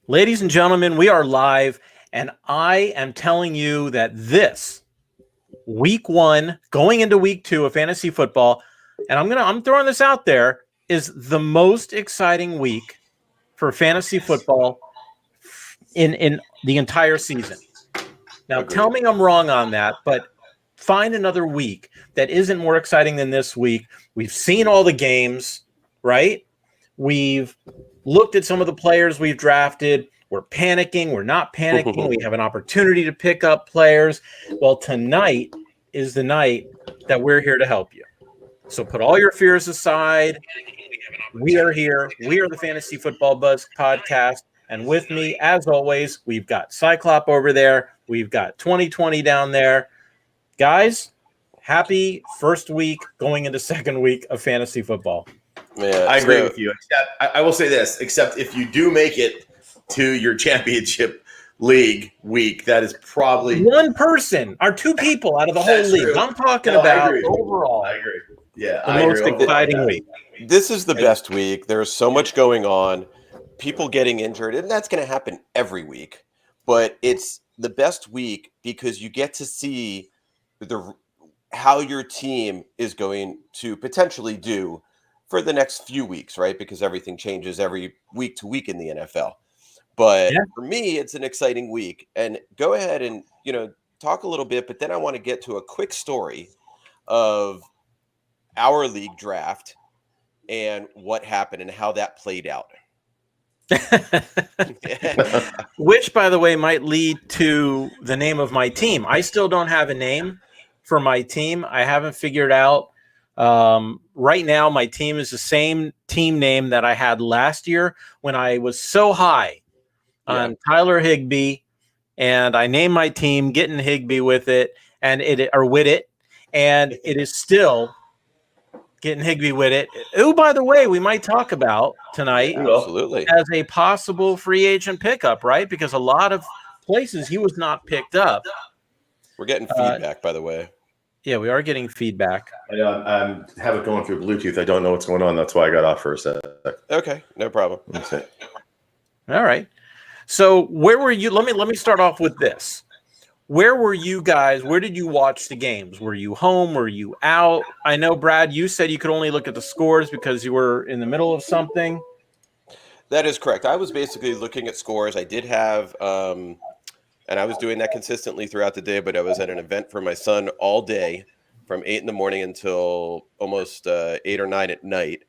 Ladies and gentlemen, we are live, and I am telling you that this week 1, going into week 2 of fantasy football, and I'm throwing this out there, is the most exciting week for fantasy football in the entire season. Now, tell me I'm wrong on that, but find another week that isn't more exciting than this week. We've seen all the games, right? We've looked at some of the players we've drafted. We're panicking. We're not panicking. We have an opportunity to pick up players. Well, tonight is the night that we're here to help you. So put all your fears aside. We are here. We are the Fantasy Football Buzz podcast. And with me, as always, we've got Cyclops over there. We've got 2020 down there. Guys, happy first week going into second week of fantasy football. Yeah, I agree with you. Except, I will say this, except if you do make it to your championship league week, that is probably one person or two people out of the whole league. I'm talking about overall. I agree. Yeah, the most exciting week. This is the best week. There's so much going on. People getting injured, and that's going to happen every week. But it's the best week because you get to see how your team is going to potentially do for the next few weeks, right? Because everything changes every week to week in the NFL. But for me, it's an exciting week. And go ahead and, talk a little bit, but then I want to get to a quick story of our league draft and what happened and how that played out. Which, by the way, might lead to the name of my team. I still don't have a name for my team. I haven't figured out. Right now, my team is the same team name that I had last year when I was so high on Tyler Higbee, and I named my team Getting Higbee with it, and it is still Getting Higbee with it. Oh, by the way, we might talk about tonight absolutely as a possible free agent pickup, right? Because a lot of places he was not picked up. We're getting feedback, by the way. Yeah, we are getting feedback. I have it going through Bluetooth. I don't know what's going on. That's why I got off for a sec. Okay, no problem. All right. So where were you? Let me start off with this. Where were you guys? Where did you watch the games? Were you home? Were you out? I know, Brad, you said you could only look at the scores because you were in the middle of something. That is correct. I was basically looking at scores. I did have and I was doing that consistently throughout the day, but I was at an event for my son all day from 8 in the morning until almost 8 or 9 at night.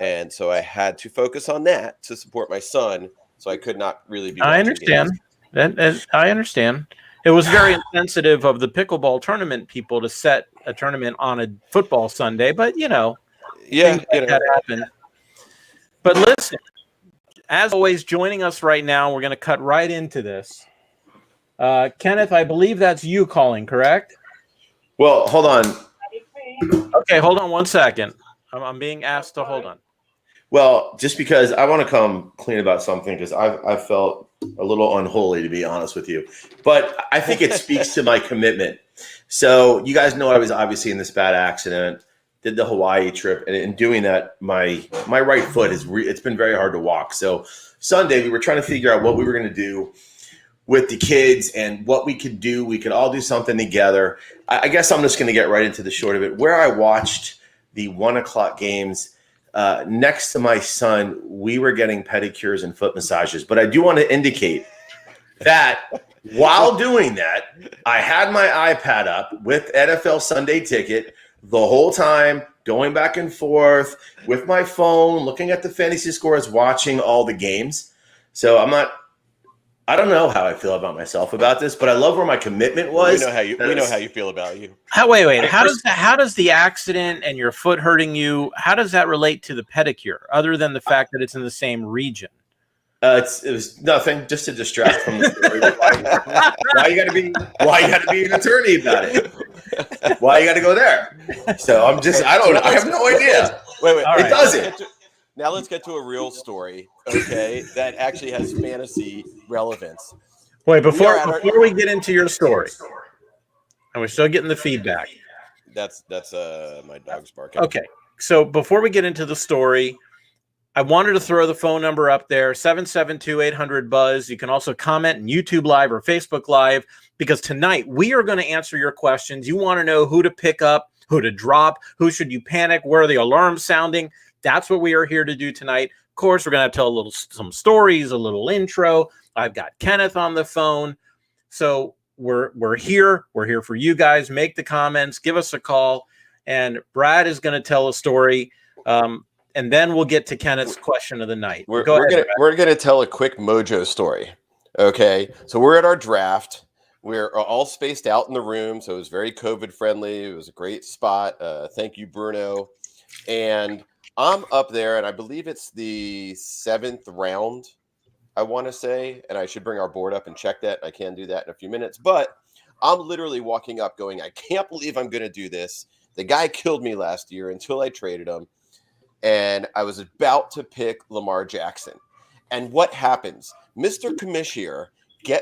And so I had to focus on that to support my son. So I could not really be. I understand. I understand. It was very insensitive of the pickleball tournament people to set a tournament on a football Sunday, but that happened. But listen, as always, joining us right now, we're going to cut right into this. Kenneth, I believe that's you calling, correct? Well, hold on. Okay, hold on one second. I'm being asked to hold on. Well, just because I want to come clean about something because I felt a little unholy, to be honest with you. But I think it speaks to my commitment. So you guys know I was obviously in this bad accident, did the Hawaii trip, and in doing that, my right foot it's been very hard to walk. So Sunday, we were trying to figure out what we were going to do with the kids and what we could do. We could all do something together. I guess I'm just going to get right into the short of it. Where I watched the 1:00 games, next to my son, we were getting pedicures and foot massages. But I do want to indicate that while doing that, I had my iPad up with NFL Sunday Ticket the whole time, going back and forth with my phone, looking at the fantasy scores, watching all the games. So I don't know how I feel about myself about this, but I love where my commitment was. We know how you feel about you. Wait. How does the accident and your foot hurting you? How does that relate to the pedicure, other than the fact that it's in the same region? It was nothing, just to distract from the story. Why you got to be an attorney about it? Why you got to go there? So I have no idea. Wait. It doesn't. Now let's get to a real story, okay, that actually has fantasy relevance. Wait, before we get into your story, and we're still getting the feedback. That's my dog's barking. Okay, so before we get into the story, I wanted to throw the phone number up there, 772-800-BUZZ. You can also comment in YouTube Live or Facebook Live, because tonight we are going to answer your questions. You want to know who to pick up, who to drop, who should you panic, where are the alarms sounding? That's what we are here to do tonight. Of course, we're going to tell some stories, a little intro. I've got Kenneth on the phone. So we're here. We're here for you guys. Make the comments, give us a call, and Brad is going to tell a story. And then we'll get to Kenneth's question of the night. We're gonna tell a quick mojo story. Okay, so we're at our draft. We're all spaced out in the room, so it was very COVID friendly. It was a great spot. Thank you, Bruno. And I'm up there, and I believe it's the 7th round, I want to say, and I should bring our board up and check that. I can do that in a few minutes, but I'm literally walking up going, I can't believe I'm going to do this. The guy killed me last year until I traded him. And I was about to pick Lamar Jackson. And what happens? Mr. Commish here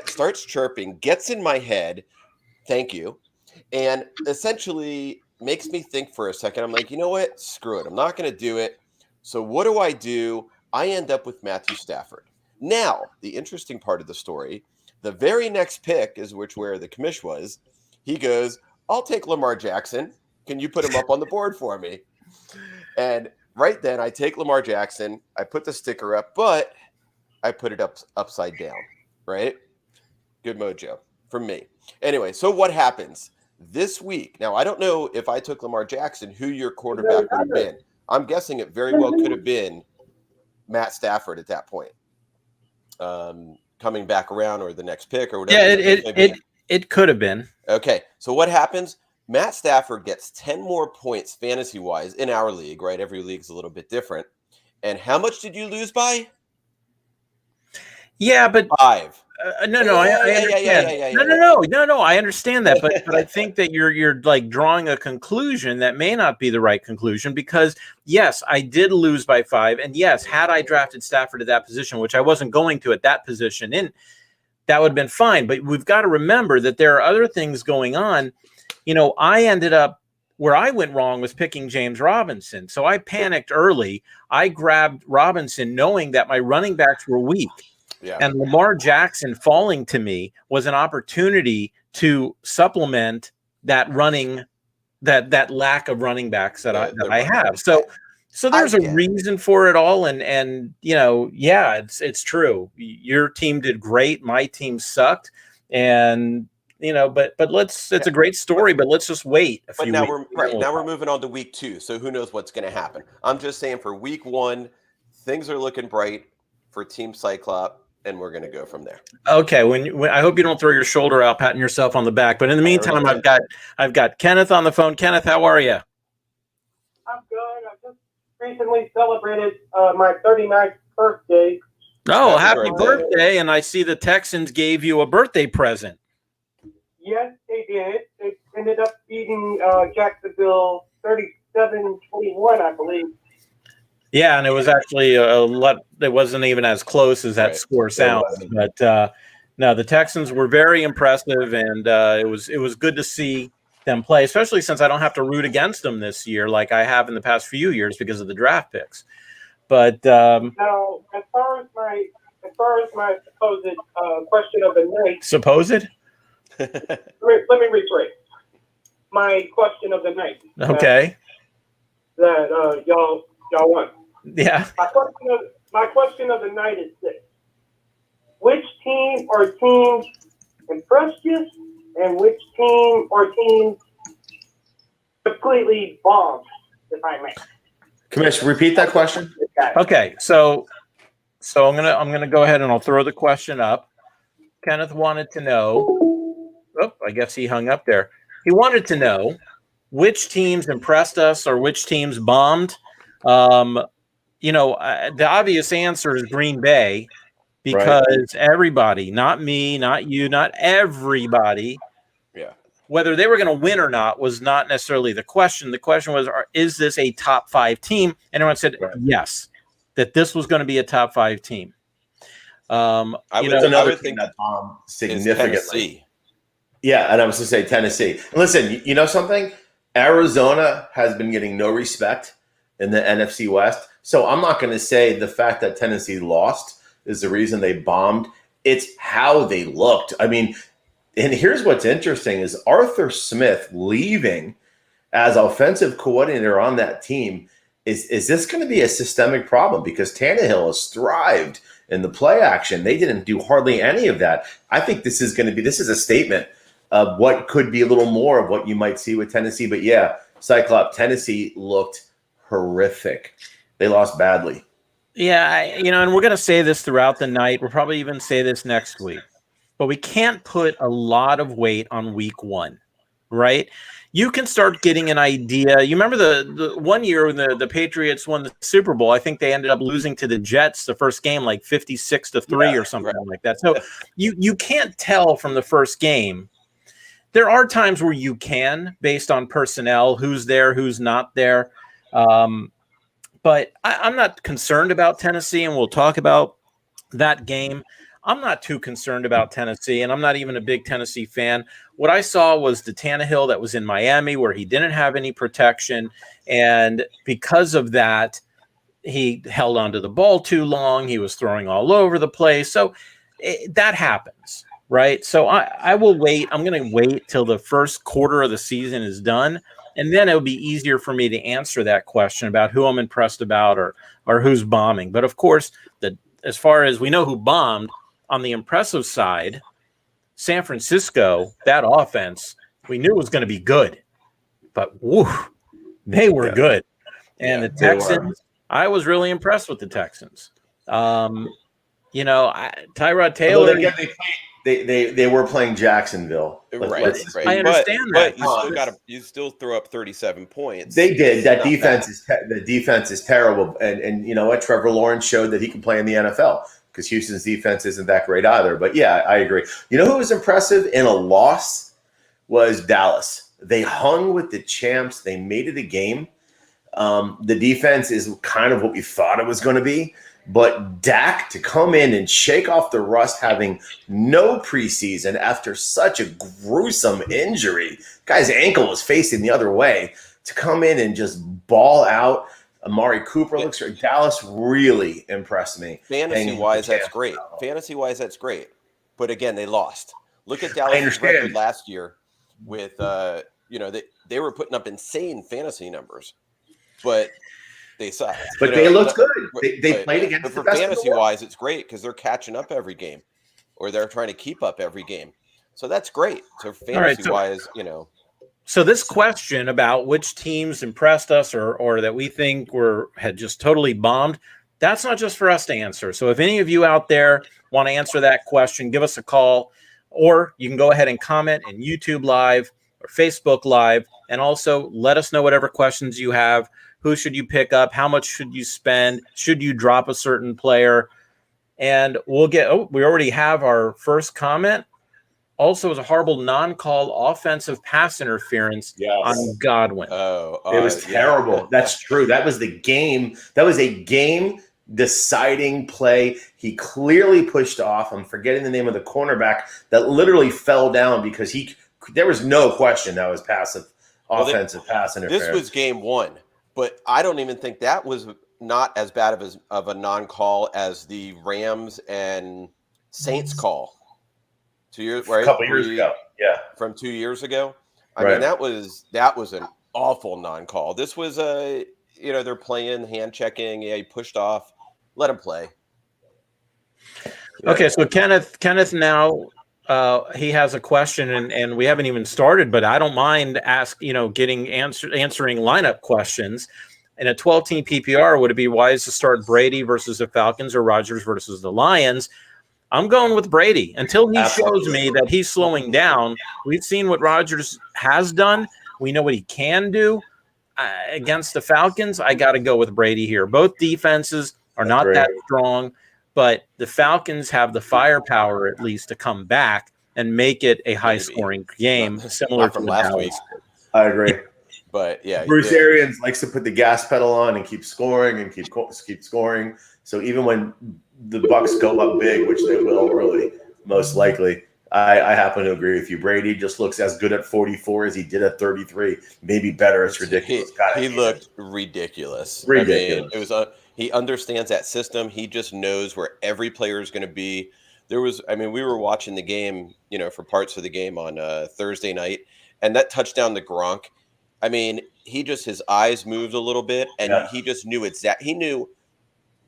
starts chirping, gets in my head, thank you, and essentially makes me think for a second. I'm like, you know what? Screw it. I'm not going to do it. So what do? I end up with Matthew Stafford. Now, the interesting part of the story, the very next pick is where the Commish was. He goes, I'll take Lamar Jackson. Can you put him up on the board for me? And right then, I take Lamar Jackson, I put the sticker up, but I put it upside down, right? Good mojo from me. Anyway, so what happens this week? Now, I don't know if I took Lamar Jackson, who your quarterback would have been. I'm guessing it very well could have been Matt Stafford at that point, coming back around, or the next pick or whatever. Yeah, it could have been. Okay, so what happens? Matt Stafford gets 10 more points fantasy-wise in our league, right? Every league's a little bit different. And how much did you lose by? Yeah, but 5. I understand. No. I understand that, but I think that you're like drawing a conclusion that may not be the right conclusion, because yes, I did lose by 5, and yes, had I drafted Stafford at that position, which I wasn't going to at that position, that would have been fine. But we've got to remember that there are other things going on. You know, I ended up where I went wrong was picking James Robinson. So I panicked early. I grabbed Robinson knowing that my running backs were weak. Yeah. And Lamar Jackson falling to me was an opportunity to supplement that lack of running backs that I have. So there's a reason for it all. And you know, yeah, it's true. Your team did great. My team sucked. And you know, but it's a great story, but let's just wait a few weeks. Now we're moving on to week 2. So who knows what's going to happen? I'm just saying for week 1, things are looking bright for Team Cyclops, and we're going to go from there. Okay. When I hope you don't throw your shoulder out, patting yourself on the back. But in the meantime, I've got Kenneth on the phone. Kenneth, how are you? I'm good. I just recently celebrated my 39th birthday. Oh, happy birthday. And I see the Texans gave you a birthday present. Yes, they did. It ended up beating Jacksonville 37-21, I believe. Yeah, and it was actually a lot. It wasn't even as close as that score sounds. But no, the Texans were very impressive, and it was good to see them play, especially since I don't have to root against them this year like I have in the past few years because of the draft picks. But now, as far as my supposed question of the night, let me rephrase my question of the night. Okay. That y'all won. Yeah. My question of the night is this: which team or teams impressed you, and which team or teams completely bombed, if I may? Commish, repeat that question. Okay, so I'm gonna go ahead and I'll throw the question up. Kenneth wanted to know. Oh, I guess he hung up there. He wanted to know which teams impressed us or which teams bombed. You know, the obvious answer is Green Bay, because everybody, not me, not you, not everybody, whether they were going to win or not was not necessarily the question. The question was, is this a top 5 team? And everyone said yes, that this was going to be a top 5 team. I would think that bombed significantly. Yeah, and I was going to say Tennessee. Listen, you know something? Arizona has been getting no respect in the NFC West. So I'm not going to say the fact that Tennessee lost is the reason they bombed. It's how they looked. I mean, and here's what's interesting is Arthur Smith leaving as offensive coordinator on that team. Is this going to be a systemic problem? Because Tannehill has thrived in the play action. They didn't do hardly any of that. I think this is a statement of what could be a little more of what you might see with Tennessee. But yeah, Cyclops, Tennessee looked horrific. They lost badly. Yeah, and we're going to say this throughout the night. We'll probably even say this next week. But we can't put a lot of weight on week 1, right? You can start getting an idea. You remember the 1 year when the Patriots won the Super Bowl? I think they ended up losing to the Jets the first game, like 56-3 or something like that. So you can't tell from the first game. There are times where you can, based on personnel, who's there, who's not there. But I'm not concerned about Tennessee, and we'll talk about that game. I'm not too concerned about Tennessee, and I'm not even a big Tennessee fan. What I saw was the Tannehill that was in Miami where he didn't have any protection, and because of that, he held onto the ball too long. He was throwing all over the place. So that happens, right? So I will wait. I'm going to wait till the first quarter of the season is done, and then it'll be easier for me to answer that question about who I'm impressed about or who's bombing. But, of course, as far as we know who bombed, on the impressive side, San Francisco, that offense, we knew was going to be good. But, woo, they were good. And the Texans, I was really impressed with the Texans. Tyrod Taylor. Again, they were playing Jacksonville. Right. I understand but that. you still throw up 37 points. They did. That defense the defense is terrible. And you know what? Trevor Lawrence showed that he can play in the NFL because Houston's defense isn't that great either. But yeah, I agree. You know who was impressive in a loss was Dallas. They hung with the champs. They made it a game. The defense is kind of what we thought it was going to be. But Dak to come in and shake off the rust, having no preseason after such a gruesome injury, guy's ankle was facing the other way, to come in and just ball out. Amari Cooper looks great. Dallas really impressed me. Fantasy-wise, that's great. Fantasy-wise, that's great. But again, they lost. Look at Dallas' record last year with, they were putting up insane fantasy numbers, but they sucked. But they looked good. They played against but the for best fantasy-wise, it's great because they're catching up every game, or they're trying to keep up every game. So that's great. So fantasy-wise, So this question about which teams impressed us or that we think had just totally bombed, that's not just for us to answer. So if any of you out there want to answer that question, give us a call, or you can go ahead and comment in YouTube Live or Facebook Live, and also let us know whatever questions you have. Who should you pick up? How much should you spend? Should you drop a certain player? And we already have our first comment. Also, it was a horrible non-call offensive pass interference on Godwin. It was terrible. Yeah. That's true. That was the game. That was a game-deciding play. He clearly pushed off. I'm forgetting the name of the cornerback that literally fell down because there was no question that was offensive pass interference. This was game 1, but I don't even think that was not as bad of a non-call as the Rams and Saints call. 2 years, right? A couple years ago, yeah. From 2 years ago. I mean, that was an awful non-call. This was they're playing, hand checking. Yeah, he pushed off. Let him play. Okay, so Kenneth now he has a question, and we haven't even started, but I don't mind answering lineup questions. In a 12-team PPR, would it be wise to start Brady versus the Falcons or Rodgers versus the Lions? I'm going with Brady until he shows me that he's slowing down. We've seen what Rodgers has done. We know what he can do against the Falcons. I got to go with Brady here. Both defenses are not that strong, but the Falcons have the firepower at least to come back and make it a high-scoring game, similar to last week. I agree. But yeah, Bruce Arians likes to put the gas pedal on and keep scoring and keep scoring. So even when the Bucks go up big, which they will really most likely, I happen to agree with you. Brady just looks as good at 44 as he did at 33, maybe better. It's ridiculous. He looked ridiculous. Ridiculous. I mean, He understands that system. He just knows where every player is going to be. We were watching the game, for parts of the game on Thursday night, and that touchdown to Gronk. I mean, his eyes moved a little bit, and he just knew he knew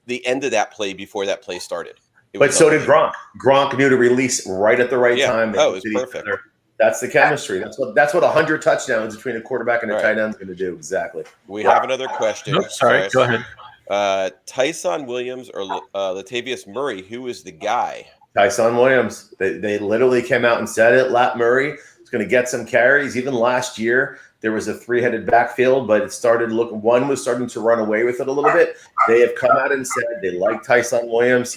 the end of that play before that play started. But so did Gronk. Gronk knew to release right at the right time. It was perfect. That's the chemistry. That's what 100 touchdowns between a quarterback and a tight end is going to do. Exactly. We have another question. Oops, sorry, go ahead. Tyson Williams or Latavius Murray, who is the guy? Tyson Williams. They literally came out and said it. Lat Murray is going to get some carries. Even last year, there was a three-headed backfield, but it started one was starting to run away with it a little bit. They have come out and said they like Tyson Williams.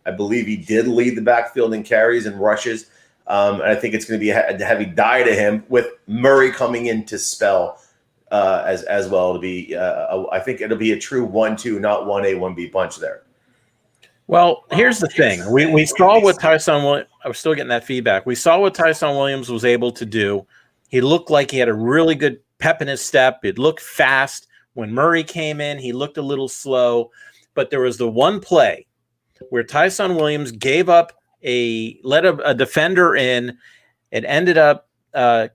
I believe he did lead the backfield in carries and rushes. And I think it's going to be a heavy die to him with Murray coming in to spell as well. To be, I think it'll be a true 1-2, not 1A, 1B punch there. Well, here's the thing. We saw what Tyson Williams. I was still getting that feedback. We saw what Tyson Williams was able to do. He looked like he had a really good pep in his step. It looked fast. When Murray came in, he looked a little slow. But there was the one play where Tyson Williams gave up let a defender in. It ended up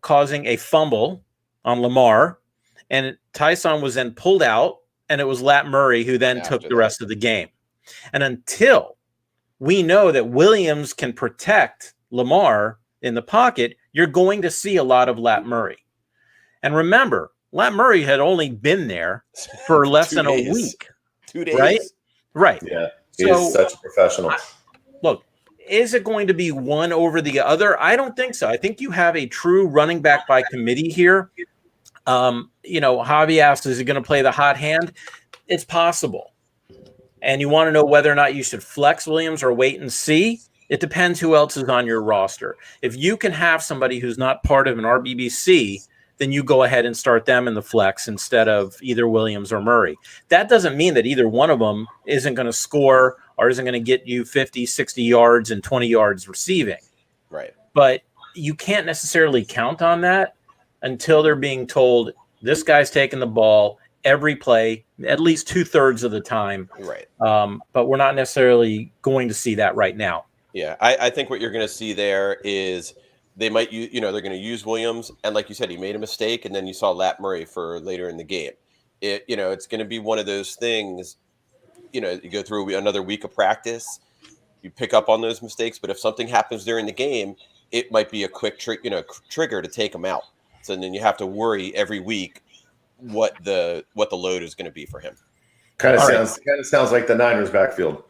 causing a fumble on Lamar, and Tyson was then pulled out, and it was Lat Murray who then took the rest of the game. And until we know that Williams can protect Lamar in the pocket, you're going to see a lot of Lat Murray. And remember, Lat Murray had only been there for less than a week. 2 days. Right. Yeah, he's such a professional. Look, is it going to be one over the other? I don't think so. I think you have a true running back by committee here. Javi asked, is he going to play the hot hand? It's possible. And you want to know whether or not you should flex Williams or wait and see? It depends who else is on your roster. If you can have somebody who's not part of an RBBC, then you go ahead and start them in the flex instead of either Williams or Murray. That doesn't mean that either one of them isn't going to score or isn't going to get you 50, 60 yards and 20 yards receiving. Right. But you can't necessarily count on that until they're being told this guy's taking the ball every play, at least 2/3 of the time. Right. But we're not necessarily going to see that right now. Yeah. I think what you're going to see there is they might use, they're going to use Williams. And like you said, he made a mistake. And then you saw Lat Murray for later in the game. It's going to be one of those things, you go through another week of practice, you pick up on those mistakes. But if something happens during the game, it might be a quick trigger to take them out. So then you have to worry every week what the load is going to be for him. Kind of sounds like the Niners backfield.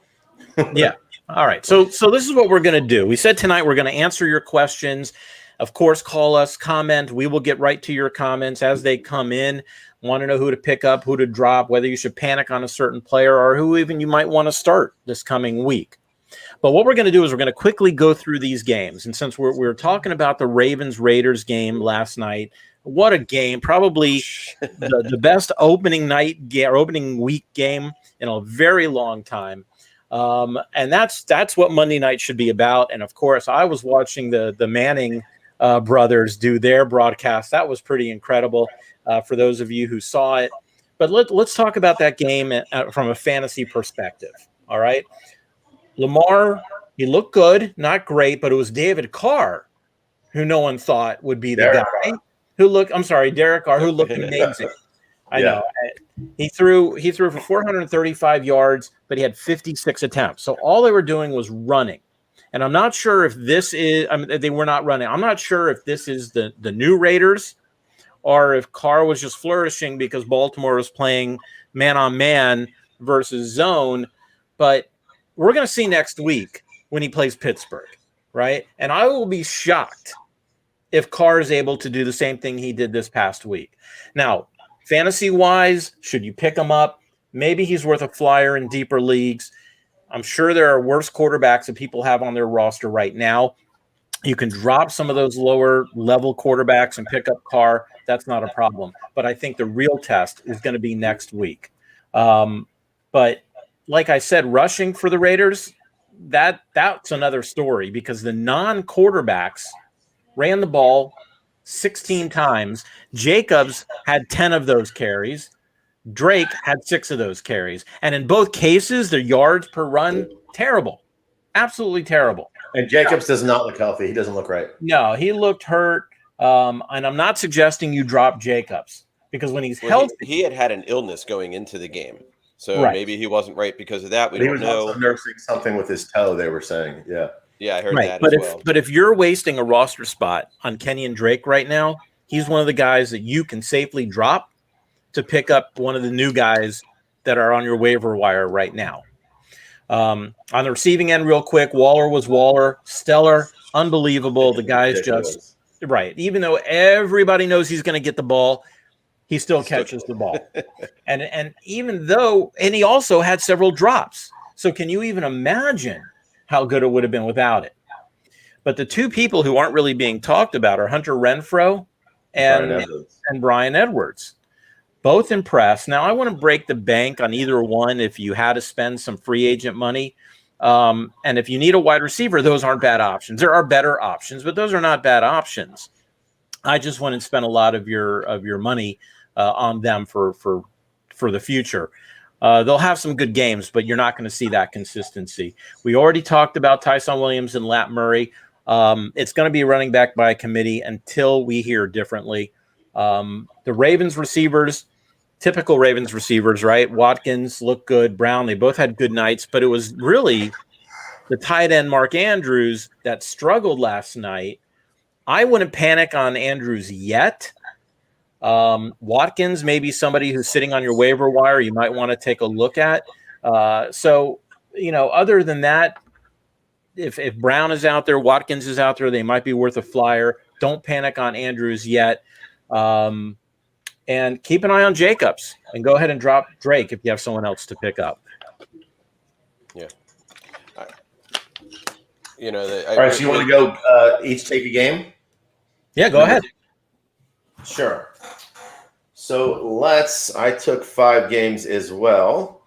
Yeah. All right. So this is what we're going to do. We said tonight we're going to answer your questions. Of course, call us, comment. We will get right to your comments as they come in. Want to know who to pick up, who to drop, whether you should panic on a certain player or who even you might want to start this coming week. But what we're going to do is we're going to quickly go through these games. And since we're talking about the Ravens-Raiders game last night, what a game. Probably the best opening week game in a very long time. And that's what Monday night should be about. And of course, I was watching the Manning brothers do their broadcast. That was pretty incredible for those of you who saw it. But let's talk about that game from a fantasy perspective. All right. Lamar, he looked good, not great, but it was David Carr who no one thought would be the guy. Derek Carr, who looked amazing. I know. He threw for 435 yards, but he had 56 attempts. So all they were doing was running. And I'm not sure if this is they were not running. I'm not sure if this is the new Raiders or if Carr was just flourishing because Baltimore was playing man-on-man versus zone. But we're going to see next week when he plays Pittsburgh, right? And I will be shocked if Carr is able to do the same thing he did this past week. Now, fantasy-wise, should you pick him up? Maybe he's worth a flyer in deeper leagues. I'm sure there are worse quarterbacks that people have on their roster right now. You can drop some of those lower-level quarterbacks and pick up Carr. That's not a problem. But I think the real test is going to be next week. But like I said, rushing for the Raiders, that's another story because the non-quarterbacks ran the ball 16 times. Jacobs had 10 of those carries. Drake had 6 of those carries. And in both cases, their yards per run, terrible. Absolutely terrible. And Jacobs does not look healthy. He doesn't look right. No, he looked hurt. And I'm not suggesting you drop Jacobs because when he's healthy, he had an illness going into the game. So Right. maybe he wasn't right because of that. We He don't was know. also nursing something with his toe, they were saying. Yeah. Yeah, I heard right. that But as if well. but if you're wasting a roster spot on Kenyon Drake right now, he's one of the guys that you can safely drop to pick up one of the new guys that are on your waiver wire right now. On the receiving end, real quick, Waller, stellar, unbelievable. The guy's Ridiculous. just right. Even though everybody knows he's going to get the ball, he still catches the ball. And even though, and he also had several drops. So can you even imagine how good it would have been without it? But the two people who aren't really being talked about are Hunter Renfrow and Brian Edwards. Both impressed. Now, I want to break the bank on either one if you had to spend some free agent money. And if you need a wide receiver, those aren't bad options. There are better options, but those are not bad options. I just wouldn't spend a lot of your money on them for the future. They'll have some good games, but you're not going to see that consistency. We already talked about Tyson Williams and Lat Murray. It's going to be running back by committee until we hear differently. The Ravens receivers, typical Ravens receivers, right? Watkins looked good. Brown, they both had good nights, but it was really the tight end Mark Andrews that struggled last night. I wouldn't panic on Andrews yet. Watkins, maybe somebody who's sitting on your waiver wire, you might want to take a look at. So, other than that, if Brown is out there, Watkins is out there, they might be worth a flyer. Don't panic on Andrews yet. And keep an eye on Jacobs and go ahead and drop Drake if you have someone else to pick up. Yeah. All right. So you want to go each take a game? Yeah, go ahead. Sure. So I took 5 games as well.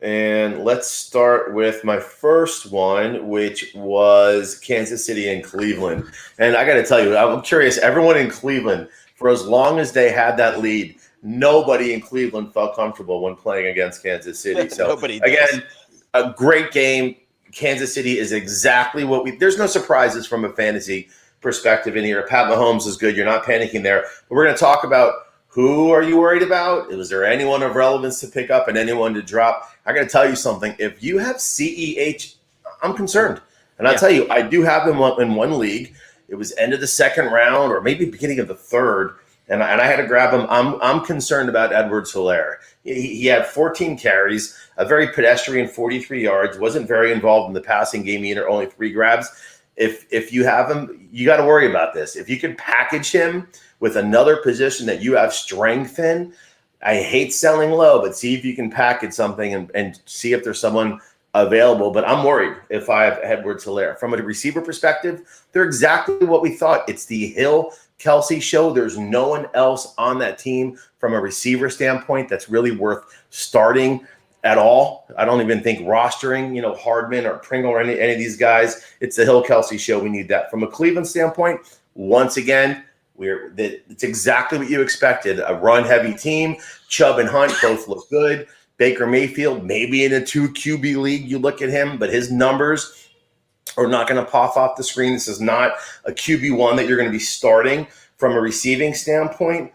And let's start with my first one, which was Kansas City and Cleveland. And I got to tell you, I'm curious, everyone in Cleveland, for as long as they had that lead, nobody in Cleveland felt comfortable when playing against Kansas City. So again, a great game. Kansas City is exactly what there's no surprises from a fantasy perspective in here. Pat Mahomes is good. You're not panicking there. But we're going to talk about who are you worried about? Was there anyone of relevance to pick up and anyone to drop? I got to tell you something. If you have CEH, I'm concerned. And I'll tell you, I do have him in one league. It was end of the second round or maybe beginning of the third. And I had to grab him. I'm concerned about Edwards-Helaire. He had 14 carries, a very pedestrian 43 yards, wasn't very involved in the passing game either, only 3 grabs. If you have him, you got to worry about this. If you can package him with another position that you have strength in, I hate selling low, but see if you can package something and see if there's someone available. But I'm worried if I have Edwards-Helaire. From a receiver perspective, they're exactly what we thought. It's the Hill-Kelsey show. There's no one else on that team from a receiver standpoint that's really worth starting at all. I don't even think rostering, Hardman or Pringle or any of these guys. It's the Hill-Kelsey show. We need that. From a Cleveland standpoint, once again, it's exactly what you expected. A run-heavy team. Chubb and Hunt both look good. Baker Mayfield, maybe in a 2 QB league, you look at him, but his numbers are not going to pop off the screen. This is not a QB1 that you're going to be starting from a receiving standpoint.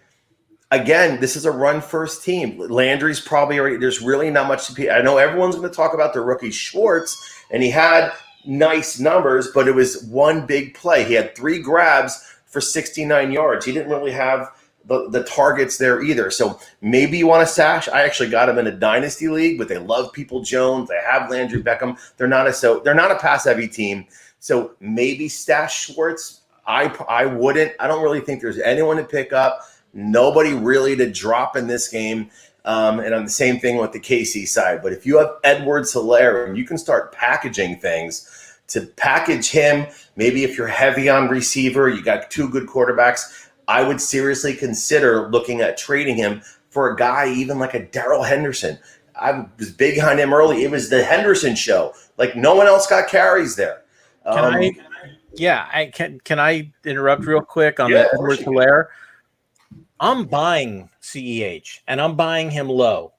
Again, this is a run-first team. Landry's probably already – there's really not much to – I know everyone's going to talk about the rookie Schwartz, and he had nice numbers, but it was one big play. He had 3 grabs for 69 yards. He didn't really have the targets there either. So maybe you want to stash. I actually got him in a dynasty league, but they love People Jones. They have Landry Beckham. They're not a pass-heavy team. So maybe stash Schwartz. I wouldn't. I don't really think there's anyone to pick up. Nobody really to drop in this game. And on the same thing with the KC side. But if you have Edwards-Helaire and you can start packaging things to package him, maybe if you're heavy on receiver, you got 2 good quarterbacks, I would seriously consider looking at trading him for a guy even like a Darrell Henderson. I was big on him early. It was the Henderson show. Like no one else got carries there. Can I interrupt real quick on the Edwards-Helaire? I'm buying CEH and I'm buying him low.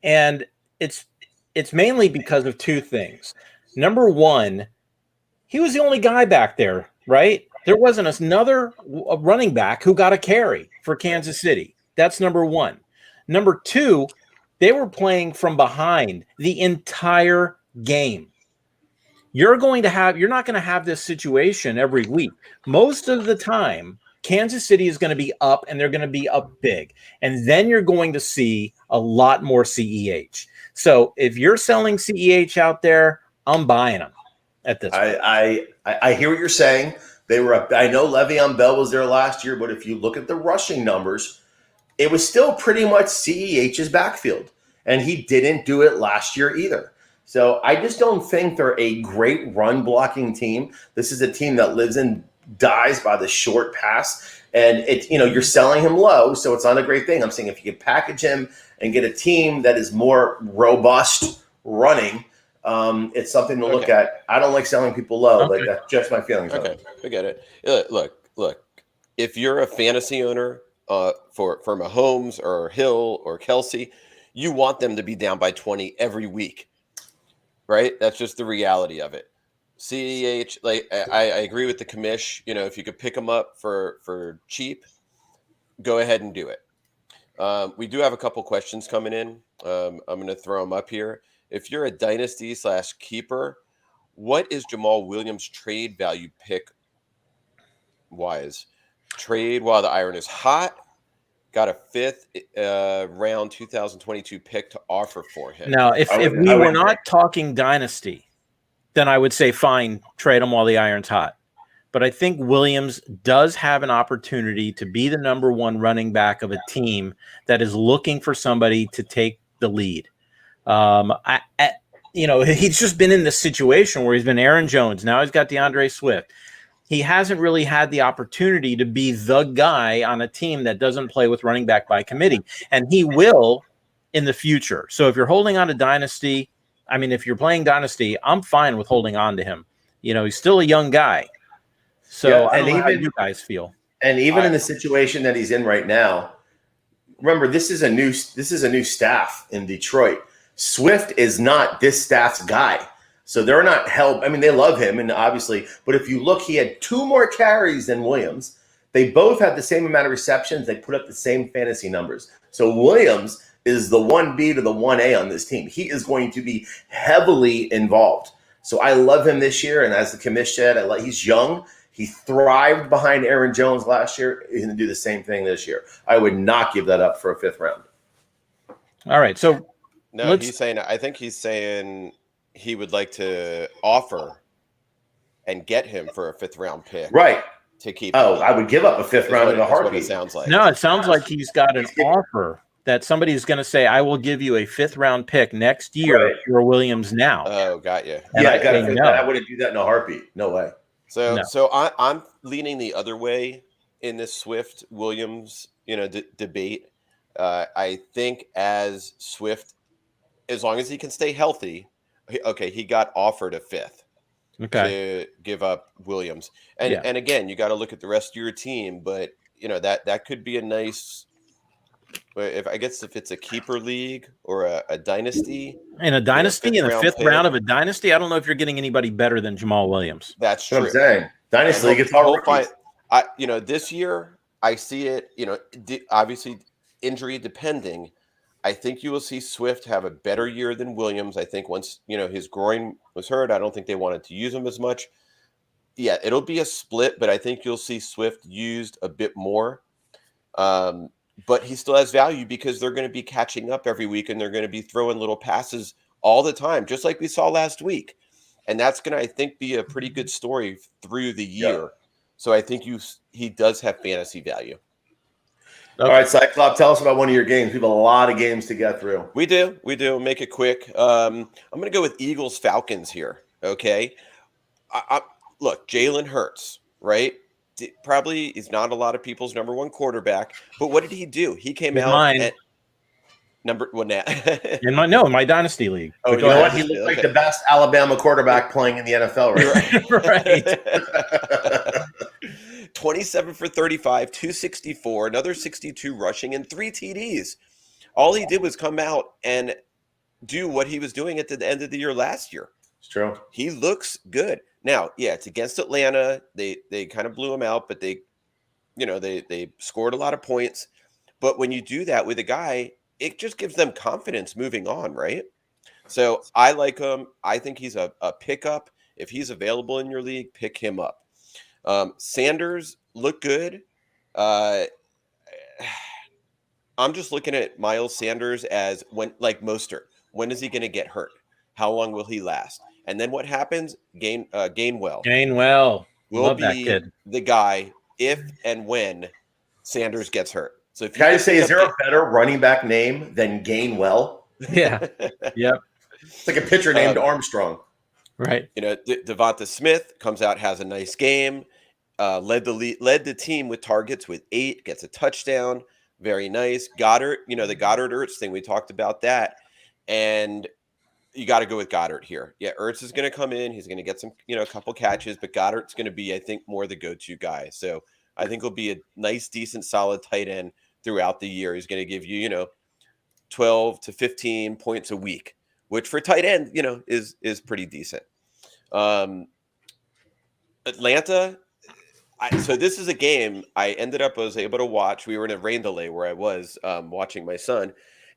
And it's mainly because of two things. Number one, he was the only guy back there, right? There wasn't another running back who got a carry for Kansas City. That's number one. Number two, they were playing from behind the entire game. You're not going to have this situation every week. Most of the time, Kansas City is going to be up, and they're going to be up big. And then you're going to see a lot more CEH. So if you're selling CEH out there, I'm buying them at this point. I hear what you're saying. They were up. I know Le'Veon Bell was there last year, but if you look at the rushing numbers, it was still pretty much CEH's backfield. And he didn't do it last year either. So I just don't think they're a great run blocking team. This is a team that lives and dies by the short pass. And you're selling him low, so it's not a great thing. I'm saying if you can package him and get a team that is more robust running, it's something to look at. I don't like selling people low. Okay. Like that's just my feelings. Okay, I get it. Look. If you're a fantasy owner for Mahomes or Hill or Kelsey, you want them to be down by 20 every week, right? That's just the reality of it. CEH, I agree with the commish. If you could pick them up for cheap, go ahead and do it. We do have a couple questions coming in. I'm going to throw them up here. If you're a dynasty / keeper, what is Jamal Williams' trade value pick wise? Trade while the iron is hot. Got a 5th round 2022 pick to offer for him. Now, if we were not talking dynasty, then I would say fine, trade him while the iron's hot. But I think Williams does have an opportunity to be the number one running back of a team that is looking for somebody to take the lead. He's just been in this situation where he's been Aaron Jones. Now he's got DeAndre Swift. He hasn't really had the opportunity to be the guy on a team that doesn't play with running back by committee. And he will in the future. So if you're holding on to dynasty, if you're playing dynasty, I'm fine with holding on to him. He's still a young guy. So I don't know how you guys feel. And even in the situation that he's in right now, remember this is a new staff in Detroit. Swift is not this staff's guy. So they're not help. They love him, and obviously, but if you look, he had 2 more carries than Williams. They both had the same amount of receptions. They put up the same fantasy numbers. So Williams is the 1B to the 1A on this team. He is going to be heavily involved. So I love him this year. And as the commish said, he's young. He thrived behind Aaron Jones last year. He's going to do the same thing this year. I would not give that up for a 5th round. All right. So no, I think he's saying he would like to offer and get him for a 5th round pick. Right. To keep. I would give up a 5th round in a heartbeat. It sounds like. No, it sounds like he's got an offer that somebody's going to say, I will give you a 5th round pick next year for Williams now. Oh, got you. And I got to. I wouldn't do that in a heartbeat. No way. So I'm leaning the other way in this Swift Williams, debate. I think as Swift, as long as he can stay healthy, he got offered a 5th. To give up Williams, and again, you got to look at the rest of your team. But that could be a nice. If it's a keeper league or a dynasty, in a dynasty in the 5th round of a dynasty, I don't know if you're getting anybody better than Jamal Williams. That's true. What I'm saying. Dynasty league, it's all rookies. This year I see it. Obviously injury depending. I think you will see Swift have a better year than Williams. I think once, his groin was hurt, I don't think they wanted to use him as much. Yeah, it'll be a split, but I think you'll see Swift used a bit more. But he still has value because they're going to be catching up every week and they're going to be throwing little passes all the time, just like we saw last week. And that's going to, I think, be a pretty good story through the year. Yeah. So I think he does have fantasy value. Okay. All right, Cyclops, tell us about one of your games. We have a lot of games to get through. We do. Make it quick. I'm going to go with Eagles-Falcons here, okay? Look, Jalen Hurts, right? Probably is not a lot of people's number one quarterback, but what did he do? He came out at number one. In my dynasty league. Oh, you know what? He looked like the best Alabama quarterback playing in the NFL, right? Right. 27 for 35, 264, another 62 rushing, and 3 TDs. All he did was come out and do what he was doing at the end of the year last year. It's true. He looks good. Now, yeah, it's against Atlanta. They kind of blew him out, but they scored a lot of points. But when you do that with a guy, it just gives them confidence moving on, right? So I like him. I think he's a pickup. If he's available in your league, pick him up. Sanders looked good. I'm just looking at Miles Sanders as like Mostert. When is he going to get hurt? How long will he last? And then what happens? Gainwell. Gainwell. Will Love be that kid. the guy if and when Sanders gets hurt. So if Can I just say, is there a better running back name than Gainwell? Yeah. Yep. It's like a pitcher named Armstrong. Right. Devonta Smith comes out, has a nice game, led the team with targets with 8, gets a touchdown. Very nice. Goddard, the Goddard Ertz thing, we talked about that. And you got to go with Goddard here. Yeah, Ertz is going to come in. He's going to get some, a couple catches, but Goddard's going to be, I think, more the go-to guy. So I think he'll be a nice, decent, solid tight end throughout the year. He's going to give you, 12 to 15 points a week, which for tight end, is pretty decent. Atlanta. So this is a game I was able to watch. We were in a rain delay where I was watching my son,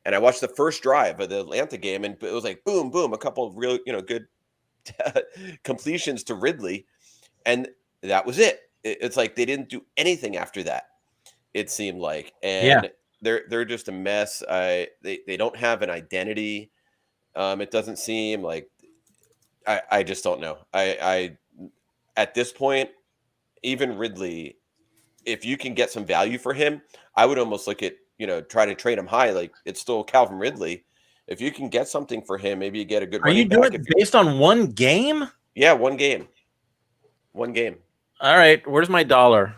and I watched the first drive of the Atlanta game, and it was like boom, boom, a couple of real, good completions to Ridley, and that was it. It's like they didn't do anything after that. It seemed like, and they're just a mess. They don't have an identity. It doesn't seem like. I just don't know. I at this point, even Ridley, if you can get some value for him, I would almost look at, try to trade him high. Like it's still Calvin Ridley. If you can get something for him, maybe you get a good. Are you doing it based on one game? Yeah, one game. One game. All right. Where's my dollar?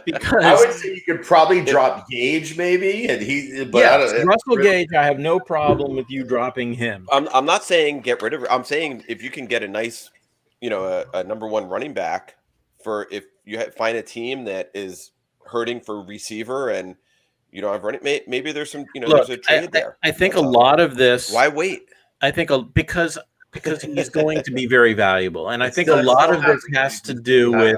Because I would say you could probably drop Gage maybe, and Russell Gage. I have no problem with you dropping him. I'm not saying get rid of her. I'm saying if you can get a nice, a number one running back for if you find a team that is hurting for receiver and you don't have running, maybe there's some, there's a trade there. I think a lot of this. Why wait? I think because he's going to be very valuable, and I think a lot of this has to do with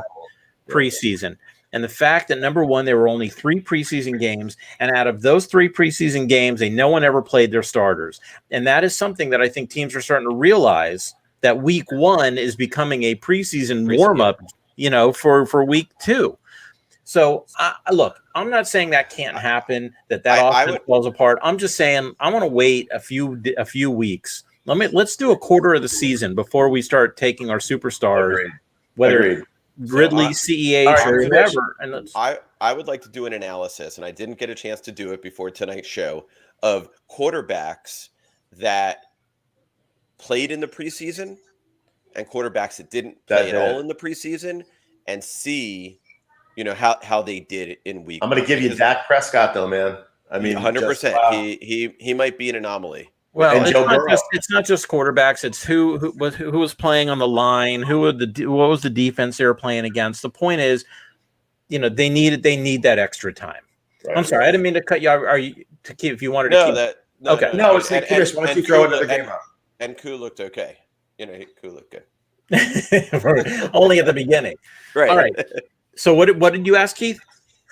preseason and the fact that number one, there were only 3 preseason games, and out of those 3 preseason games, no one ever played their starters, and that is something that I think teams are starting to realize that week 1 is becoming a preseason warm-up, for week 2. So look, I'm not saying that can't happen, that offense falls apart. I'm just saying I want to wait a few weeks. Let's do a quarter of the season before we start taking our superstars, whether Ridley, CEH, or whoever. And I would like to do an analysis, and I didn't get a chance to do it before tonight's show, of quarterbacks that played in the preseason and quarterbacks that didn't play at all in the preseason, and see, how they did it in week. I'm going to give you Dak Prescott, though, man. I mean, 100%. Wow. He might be an anomaly. Well, it's not just quarterbacks. It's who was playing on the line. What was the defense they were playing against? The point is, they need that extra time. Right. I'm sorry, I didn't mean to cut you. Are you to keep? If you wanted to keep, okay. No, it's like Commish. Why don't you throw another game out? And Koo looked okay. Koo looked good. Only at the beginning. Right. All right. So what did you ask, Keith?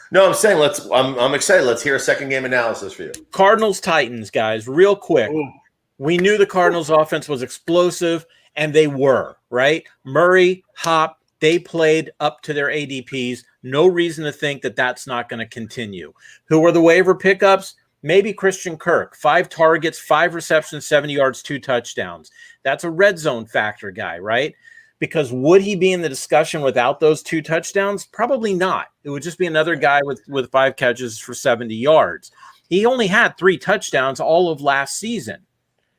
No, I'm saying I'm excited. Let's hear a second game analysis for you. Cardinals Titans, guys, real quick. Ooh. We knew the Cardinals offense was explosive, and they were, right? Murray, Hop, they played up to their ADPs. No reason to think that that's not going to continue. Who were the waiver pickups? Maybe Christian Kirk. 5 targets, 5 receptions, 70 yards, 2 touchdowns. That's a red zone factor guy, right? Because would he be in the discussion without those 2 touchdowns? Probably not. It would just be another guy with 5 catches for 70 yards. He only had 3 touchdowns all of last season.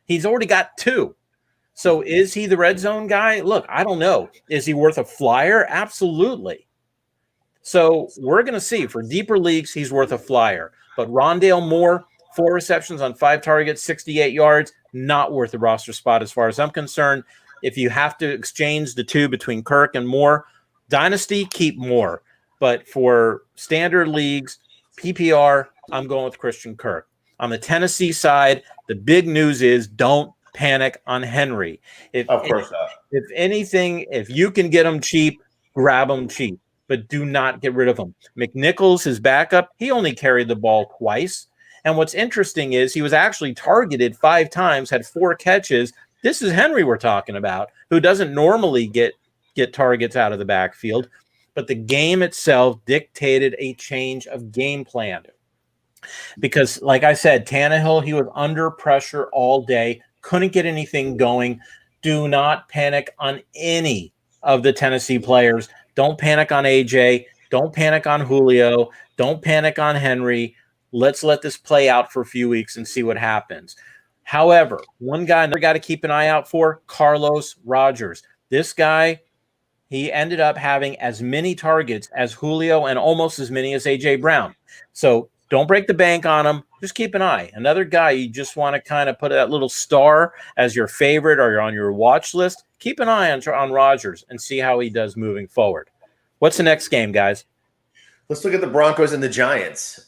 He's already got 2. So is he the red zone guy? Look, I don't know. Is he worth a flyer? Absolutely. So we're going to see. For deeper leagues, he's worth a flyer. But Rondale Moore, 4 receptions on 5 targets, 68 yards, not worth the roster spot as far as I'm concerned. If you have to exchange the 2 between Kirk and Moore, Dynasty, keep more. But for standard leagues, PPR, I'm going with Christian Kirk. On the Tennessee side, the big news is don't panic on Henry. Of course not. If anything, if you can get him cheap, grab him cheap, but do not get rid of him. McNichols, his backup, he only carried the ball twice. And what's interesting is he was actually targeted 5 times, had 4 catches. This is Henry we're talking about, who doesn't normally get targets out of the backfield. But the game itself dictated a change of game plan. Because, like I said, Tannehill, he was under pressure all day, couldn't get anything going. Do not panic on any of the Tennessee players. Don't panic on AJ. Don't panic on Julio. Don't panic on Henry. Let's let this play out for a few weeks and see what happens. However, another guy to keep an eye out for, Carlos Rogers. This guy, he ended up having as many targets as Julio and almost as many as AJ Brown. So don't break the bank on him. Just keep an eye. Another guy you just want to kind of put that little star as your favorite or on your watch list. Keep an eye on Rodgers and see how he does moving forward. What's the next game, guys? Let's look at the Broncos and the Giants.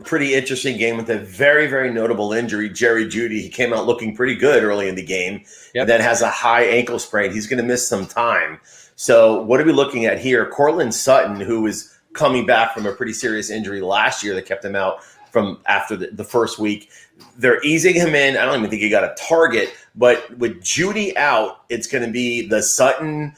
Pretty interesting game with a very, very notable injury. Jerry Jeudy, he came out looking pretty good early in the game. Yep. And then has a high ankle sprain. He's going to miss some time. So what are we looking at here? Cortland Sutton, who is coming back from a pretty serious injury last year that kept him out from after the first week. They're easing him in. I don't even think he got a target. But with Jeudy out, it's going to be the Sutton,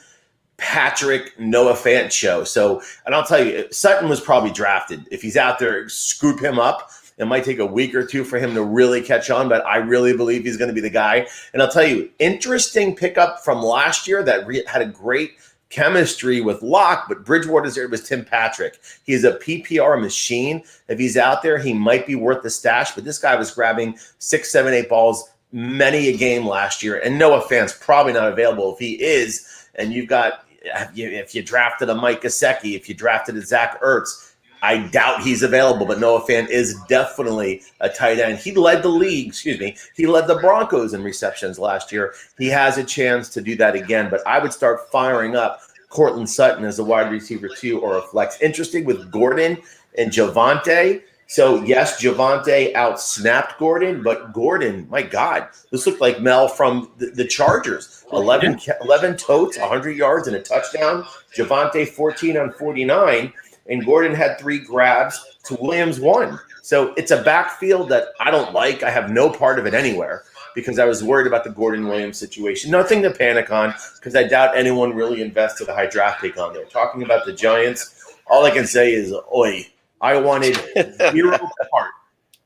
Patrick, Noah Fant show. So, and I'll tell you, Sutton was probably drafted. If he's out there, scoop him up. It might take a week or two for him to really catch on, but I really believe he's going to be the guy. And I'll tell you, interesting pickup from last year that had a great chemistry with Locke, but Bridgewater's there was Tim Patrick. He is a PPR machine. If he's out there, he might be worth the stash, but this guy was grabbing 6, 7, 8 balls many a game last year, and Noah Fant's probably not available. If he is, and you've got, if you drafted a Mike Gesicki, if you drafted a Zach Ertz, I doubt he's available, but Noah Fant is definitely a tight end. He led the league, he led the Broncos in receptions last year. He has a chance to do that again, but I would start firing up Cortland Sutton as a wide receiver 2 or a flex. Interesting with Gordon and Javonte. So, yes, Javonte out-snapped Gordon, but Gordon, my God, this looked like Mel from the Chargers. 11 totes, 100 yards, and a touchdown. Javonte 14 on 49, and Gordon had 3 grabs to Williams 1. So it's a backfield that I don't like. I have no part of it anywhere because I was worried about the Gordon-Williams situation. Nothing to panic on because I doubt anyone really invested a high draft pick on there. Talking about the Giants, all I can say is, oi. I wanted 0 part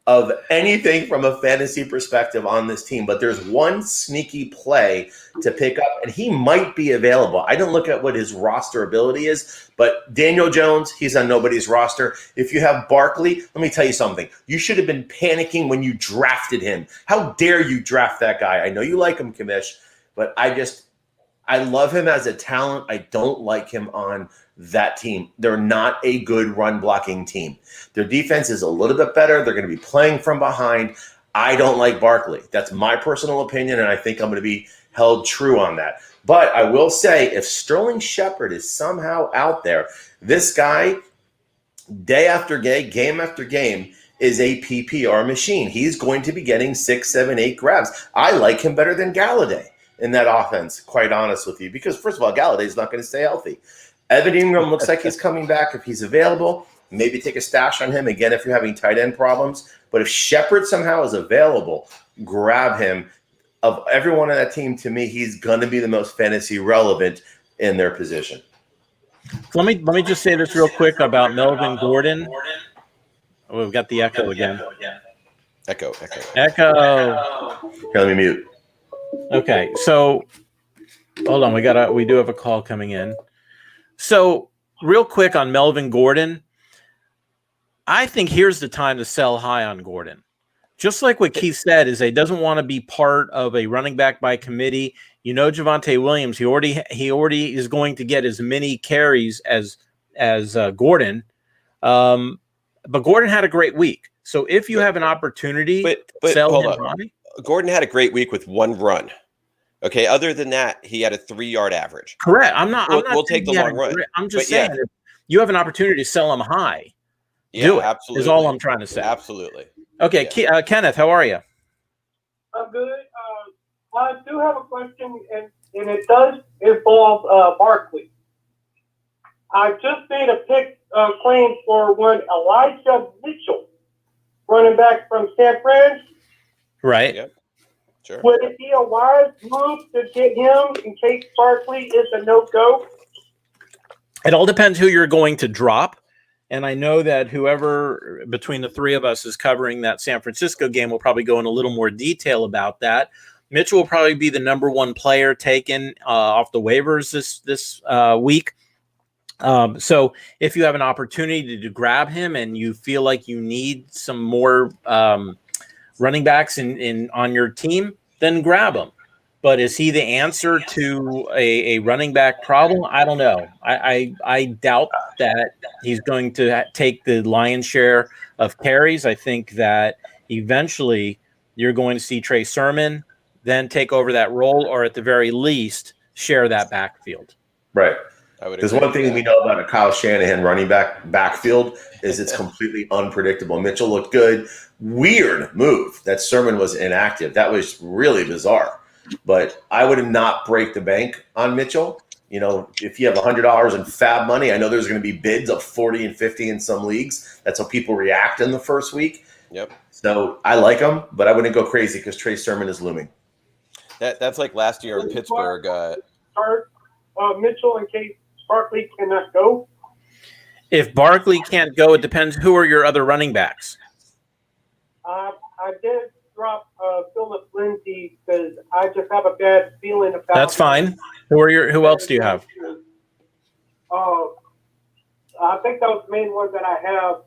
of anything from a fantasy perspective on this team, but there's one sneaky play to pick up, and he might be available. I don't look at what his roster ability is, but Daniel Jones, he's on nobody's roster. If you have Barkley, let me tell you something. You should have been panicking when you drafted him. How dare you draft that guy? I know you like him, Commish, but I love him as a talent. I don't like him on that team. They're not a good run blocking team. Their defense is a little bit better. They're going to be playing from behind. I don't like Barkley. That's my personal opinion, and I think I'm going to be held true on that. But I will say, if Sterling Shepard is somehow out there, this guy, day after day, game after game, is a PPR machine. He's going to be getting 6, 7, 8 grabs. I like him better than Galladay in that offense, quite honest with you, because first of all, Galladay's not going to stay healthy. Evan Ingram looks like he's coming back if he's available. Maybe take a stash on him again if you're having tight end problems. But if Shepard somehow is available, grab him. Of everyone on that team, to me, he's going to be the most fantasy relevant in their position. So let me just say this real quick about Melvin Gordon. Oh, we've got the echo again. Echo. Here, let me mute. Okay, so hold on. We do have a call coming in. So real quick on Melvin Gordon, I think here's the time to sell high on Gordon. Just like what Keith said, is he doesn't want to be part of a running back by committee. You know, Javonte Williams, he already is going to get as many carries as Gordon. But Gordon had a great week. So if you have an opportunity, but sell hold him on. high. Gordon had a great week with 1 run. Okay. Other than that, he had a 3-yard average. Correct. I'm not We'll saying take the he had long run. I'm just But yeah. saying, if you have an opportunity to sell him high, Yeah, do it. absolutely. Is all I'm trying to say. Absolutely. Okay, Kenneth, how are you? I'm good. I do have a question, and it does involve Barkley. I just made a pick claim for one Elijah Mitchell, running back from San Fran. Right. Yep. Sure. Would it be a wise move to get him in case Barkley is a no-go? It all depends who you're going to drop. And I know that whoever between the three of us is covering that San Francisco game will probably go in a little more detail about that. Mitchell will probably be the number one player taken off the waivers this week. So if you have an opportunity to grab him and you feel like you need some more running backs in on your team, then grab him. But is he the answer to a running back problem? I don't know. I doubt that he's going to take the lion's share of carries. I think that eventually you're going to see Trey Sermon then take over that role, or at the very least share that backfield. Right. There's one thing we know about a Kyle Shanahan running backfield is it's completely unpredictable. Mitchell looked good. Weird move that Sermon was inactive. That was really bizarre. But I would not break the bank on Mitchell. You know, if you have $100 in fab money, I know there's going to be bids of 40 and 50 in some leagues. That's how people react in the first week. Yep. So I like him, but I wouldn't go crazy because Trey Sermon is looming. That's like last year in Pittsburgh. Start Mitchell in case Barkley cannot go. If Barkley can't go, it depends who are your other running backs. I did drop Philip Lindsay because I just have a bad feeling about. That's fine. Who else do you have? I think that was the main one that I have.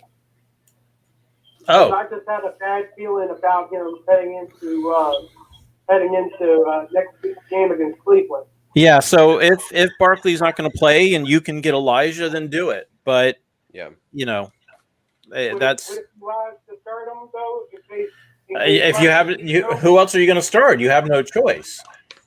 Oh, I just had a bad feeling about him heading into next week's game against Cleveland. yeah. So if Barkley's not going to play and you can get Elijah, then do it. But Yeah. you know, Would that's it be wise to start him though? if you have who else are you going to start? You have no choice.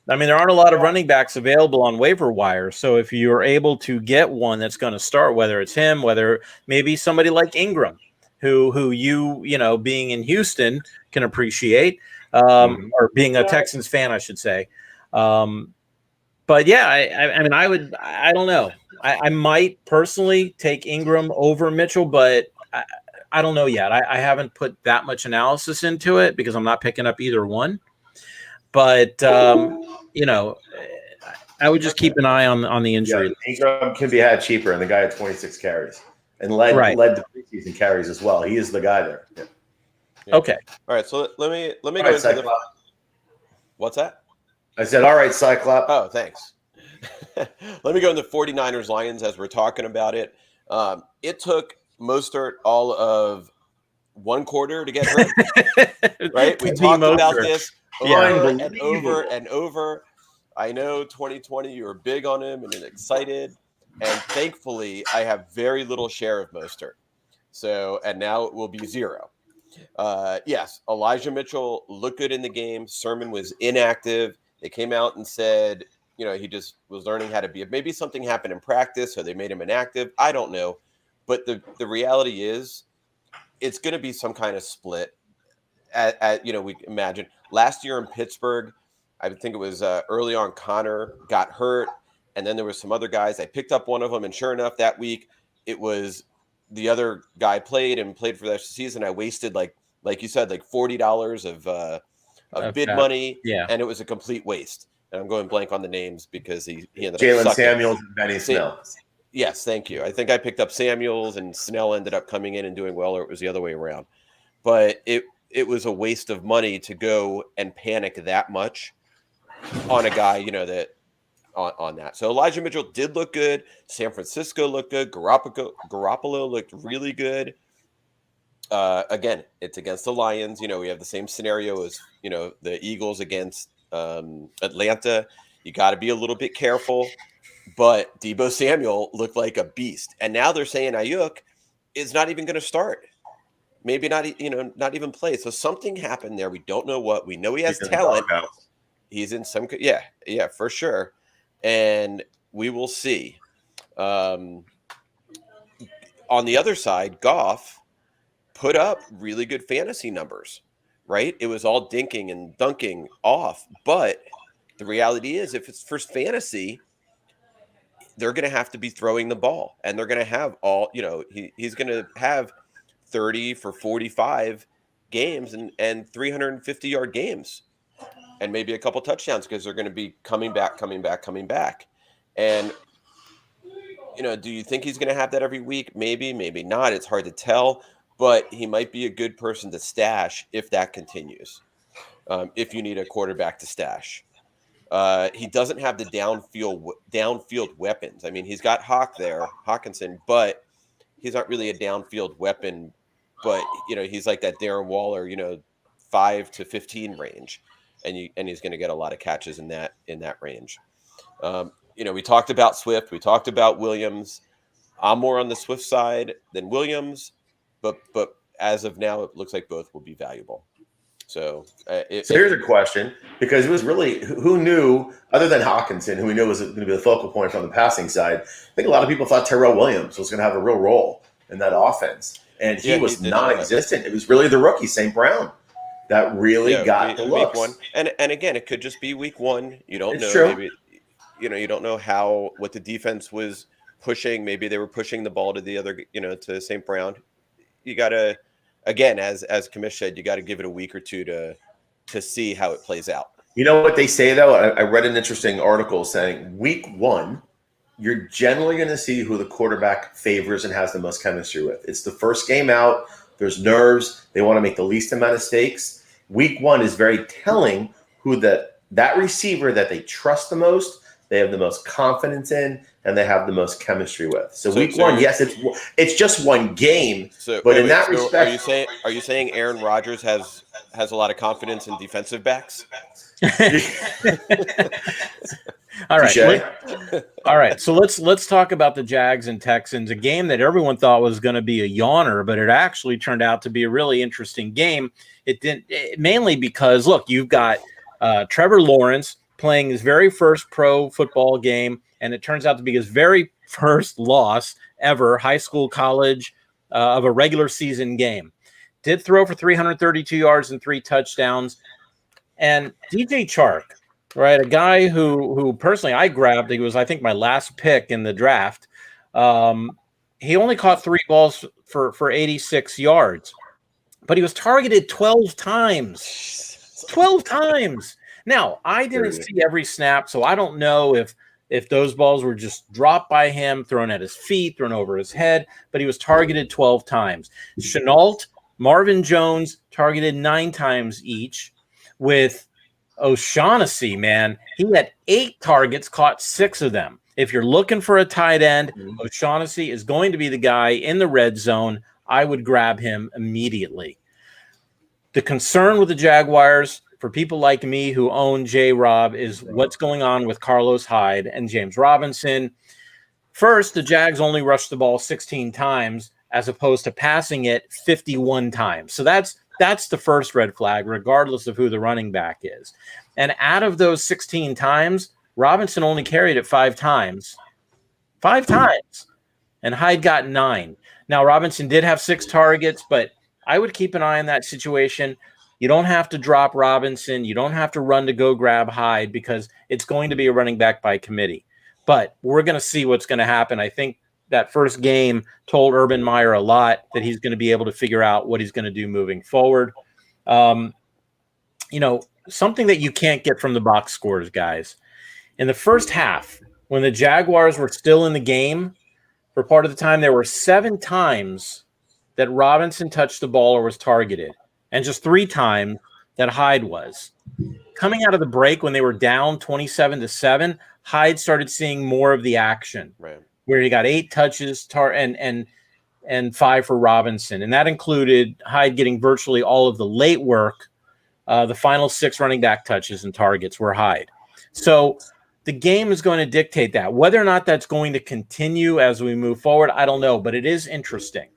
I mean, there aren't a lot of running backs available on waiver wire. So if you're able to get one that's going to start, whether it's him, whether maybe somebody like Ingram, who you know, being in Houston can appreciate, or being a Texans fan, I should say. But yeah, I mean, I don't know. I might personally take Ingram over Mitchell, but I don't know yet. I haven't put that much analysis into it because I'm not picking up either one. But you know, I would just keep an eye on the injury. Yeah, Ingram can be had cheaper, and the guy had 26 carries and led the preseason carries as well. He is the guy there. Yeah. Yeah. Okay. All right. So let me go Right, into what's that? I said, all right, Cyclops. Oh, thanks. Let me go into 49ers Lions as we're talking about it. It took Mostert all of one quarter to get hurt. Right? We talked about this over and over and over. I know 2020 you were big on him and excited. And thankfully, I have very little share of Mostert. So, and now it will be 0. Yes, Elijah Mitchell looked good in the game. Sermon was inactive. They came out and said, you know, he just was learning how to be. Maybe something happened in practice, so they made him inactive. I don't know. But the reality is it's going to be some kind of split. You know, we imagine last year in Pittsburgh, I think it was early on, Connor got hurt. And then there were some other guys. I picked up one of them. And sure enough, that week, it was the other guy played for the rest of the season. I wasted, like you said, like $40 of bid money. Yeah. And it was a complete waste. And I'm going blank on the names because he ended up Jalen Samuels and Benny Snell. Yes, thank you. I think I picked up Samuels and Snell ended up coming in and doing well, or it was the other way around. But it was a waste of money to go and panic that much on a guy, you know, that on that. So Elijah Mitchell did look good. San Francisco looked good. Garoppolo looked really good. Again, it's against the Lions. You know, we have the same scenario as, you know, the Eagles against Atlanta. You got to be a little bit careful. But Deebo Samuel looked like a beast. And now they're saying Ayuk is not even going to start. Maybe not, you know, not even play. So something happened there. We don't know what. We know he has talent. He's in some, yeah, for sure. And we will see. On the other side, Goff put up really good fantasy numbers, right? It was all dinking and dunking off. But the reality is, if it's first fantasy, they're going to have to be throwing the ball, and they're going to have he's going to have 30 for 45 games and 350-yard games and maybe a couple touchdowns because they're going to be coming back. And, do you think he's going to have that every week? Maybe, maybe not. It's hard to tell, but he might be a good person to stash if that continues, if you need a quarterback to stash. He doesn't have the downfield weapons. I mean, he's got Hawkinson, but he's not really a downfield weapon. But he's like that Darren Waller, 5 to 15 range, and he's going to get a lot of catches in that range. We talked about Swift, we talked about Williams. I'm more on the Swift side than Williams, but as of now, it looks like both will be valuable. So here's a question, because it was really, who knew, other than Hawkinson, who we knew was going to be the focal point from the passing side. I think a lot of people thought Terrell Williams was going to have a real role in that offense, and he was non-existent. It was really the rookie, St. Brown, that really got the looks. Week 1. And again, it could just be week 1. You don't know. True. Maybe, you don't know what the defense was pushing. Maybe they were pushing the ball to the other, to St. Brown. You got to, again, as Commish said, you got to give it a week or two to see how it plays out. You know what they say, though? I read an interesting article saying week 1, you're generally going to see who the quarterback favors and has the most chemistry with. It's the first game out. There's nerves. They want to make the least amount of mistakes. Week 1 is very telling who that receiver that they trust the most, they have the most confidence in, and they have the most chemistry with. So week 1, yes, it's just one game, but in that respect, are you saying Aaron Rodgers has a lot of confidence in defensive backs? All right. So let's talk about the Jags and Texans, a game that everyone thought was going to be a yawner, but it actually turned out to be a really interesting game. It didn't, mainly because look, you've got Trevor Lawrence playing his very first pro football game, and it turns out to be his very first loss ever, high school, college, of a regular season game. Did throw for 332 yards and 3 touchdowns. And DJ Chark, right, a guy who personally I grabbed, he was, I think, my last pick in the draft. He only caught 3 balls for 86 yards, but he was targeted 12 times. 12 times. Now, I didn't see every snap, so I don't know if those balls were just dropped by him, thrown at his feet, thrown over his head, but he was targeted 12 times. Chenault, Marvin Jones targeted 9 times each, with O'Shaughnessy, man. He had 8 targets, caught 6 of them. If you're looking for a tight end, O'Shaughnessy is going to be the guy in the red zone. I would grab him immediately. The concern with the Jaguars, for people like me who own J-Rob, is what's going on with Carlos Hyde and James Robinson. First, the Jags only rushed the ball 16 times as opposed to passing it 51 times. So that's the first red flag, regardless of who the running back is. And out of those 16 times, Robinson only carried it 5 times. 5 times. And Hyde got 9. Now, Robinson did have 6 targets, but I would keep an eye on that situation. You don't have to drop Robinson. You don't have to run to go grab Hyde, because it's going to be a running back by committee. But we're going to see what's going to happen. I think that first game told Urban Meyer a lot, that he's going to be able to figure out what he's going to do moving forward. Something that you can't get from the box scores, guys. In the first half, when the Jaguars were still in the game, for part of the time, there were 7 times that Robinson touched the ball or was targeted, and just 3 times that Hyde was. Coming out of the break, when they were down 27-7, Hyde started seeing more of the action, right, where he got 8 touches and 5 for Robinson. And that included Hyde getting virtually all of the late work. The final 6 running back touches and targets were Hyde. So the game is going to dictate that. Whether or not that's going to continue as we move forward, I don't know, but it is interesting.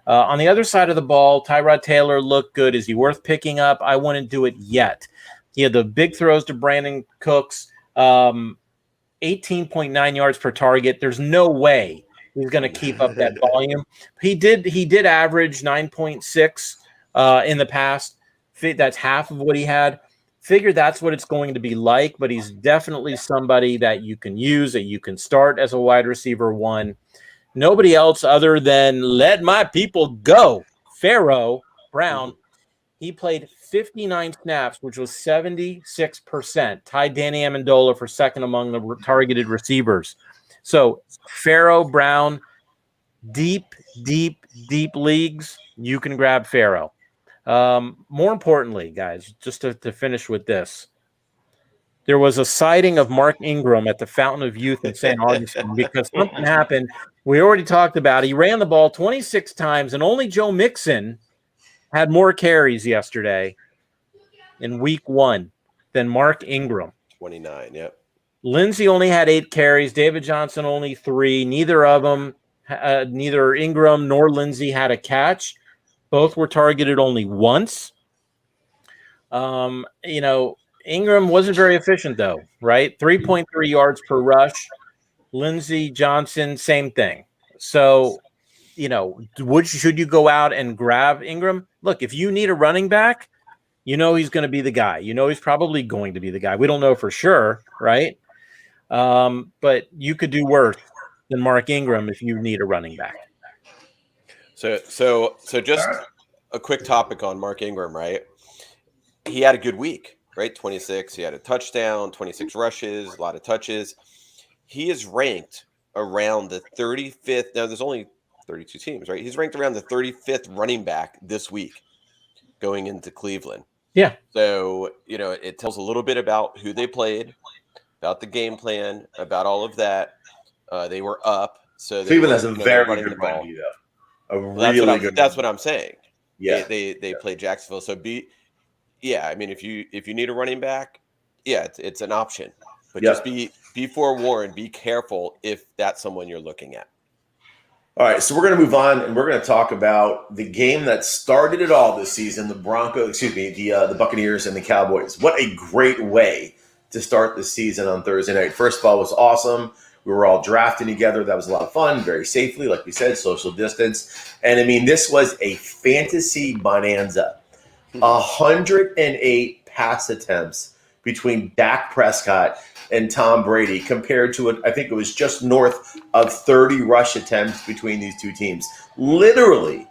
On the other side of the ball, Tyrod Taylor looked good. Is he worth picking up? I wouldn't do it yet. He had the big throws to Brandon Cooks, 18.9 yards per target. There's no way he's going to keep up that volume. He did average 9.6 in the past. That's half of what he had. Figure that's what it's going to be like, but he's definitely somebody that you can use, that you can start as a wide receiver one. Nobody else other than let my people go. Pharaoh Brown, he played 59 snaps, which was 76%. Tied Danny Amendola for second among the targeted receivers. So Pharaoh Brown, deep leagues, you can grab Pharaoh. More importantly, guys, just to finish with this, there was a sighting of Mark Ingram at the Fountain of Youth in St. Augustine because something happened. We already talked about it. He ran the ball 26 times, and only Joe Mixon had more carries yesterday in week 1 than Mark Ingram. 29, yep. Lindsey only had 8 carries. David Johnson only 3. Neither of them, neither Ingram nor Lindsey had a catch. Both were targeted only once. Ingram wasn't very efficient, though, right? 3.3 yards per rush. Lindsey, Johnson, same thing. So, should you go out and grab Ingram? Look, if you need a running back, he's going to be the guy. He's probably going to be the guy. We don't know for sure, right? But you could do worse than Mark Ingram if you need a running back. So just a quick topic on Mark Ingram, right? He had a good week, right? 26. He had a touchdown, 26 rushes, a lot of touches. He is ranked around the 35th. Now, there's only 32 teams, right? He's ranked around the 35th running back this week going into Cleveland. Yeah. So, it tells a little bit about who they played, about the game plan, about all of that. They were up. So Cleveland has a very good run D, though. That's what I'm saying. Yeah. They played Jacksonville. So if you need a running back, it's an option. But just be forewarned, be careful if that's someone you're looking at. All right, so we're going to move on, and we're going to talk about the game that started it all this season, the Buccaneers and the Cowboys. What a great way to start the season on Thursday night. First of all, it was awesome. We were all drafting together. That was a lot of fun, very safely, like we said, social distance. And, this was a fantasy bonanza. 108 pass attempts between Dak Prescott and Tom Brady compared to I think it was just north of 30 rush attempts between these two teams. Literally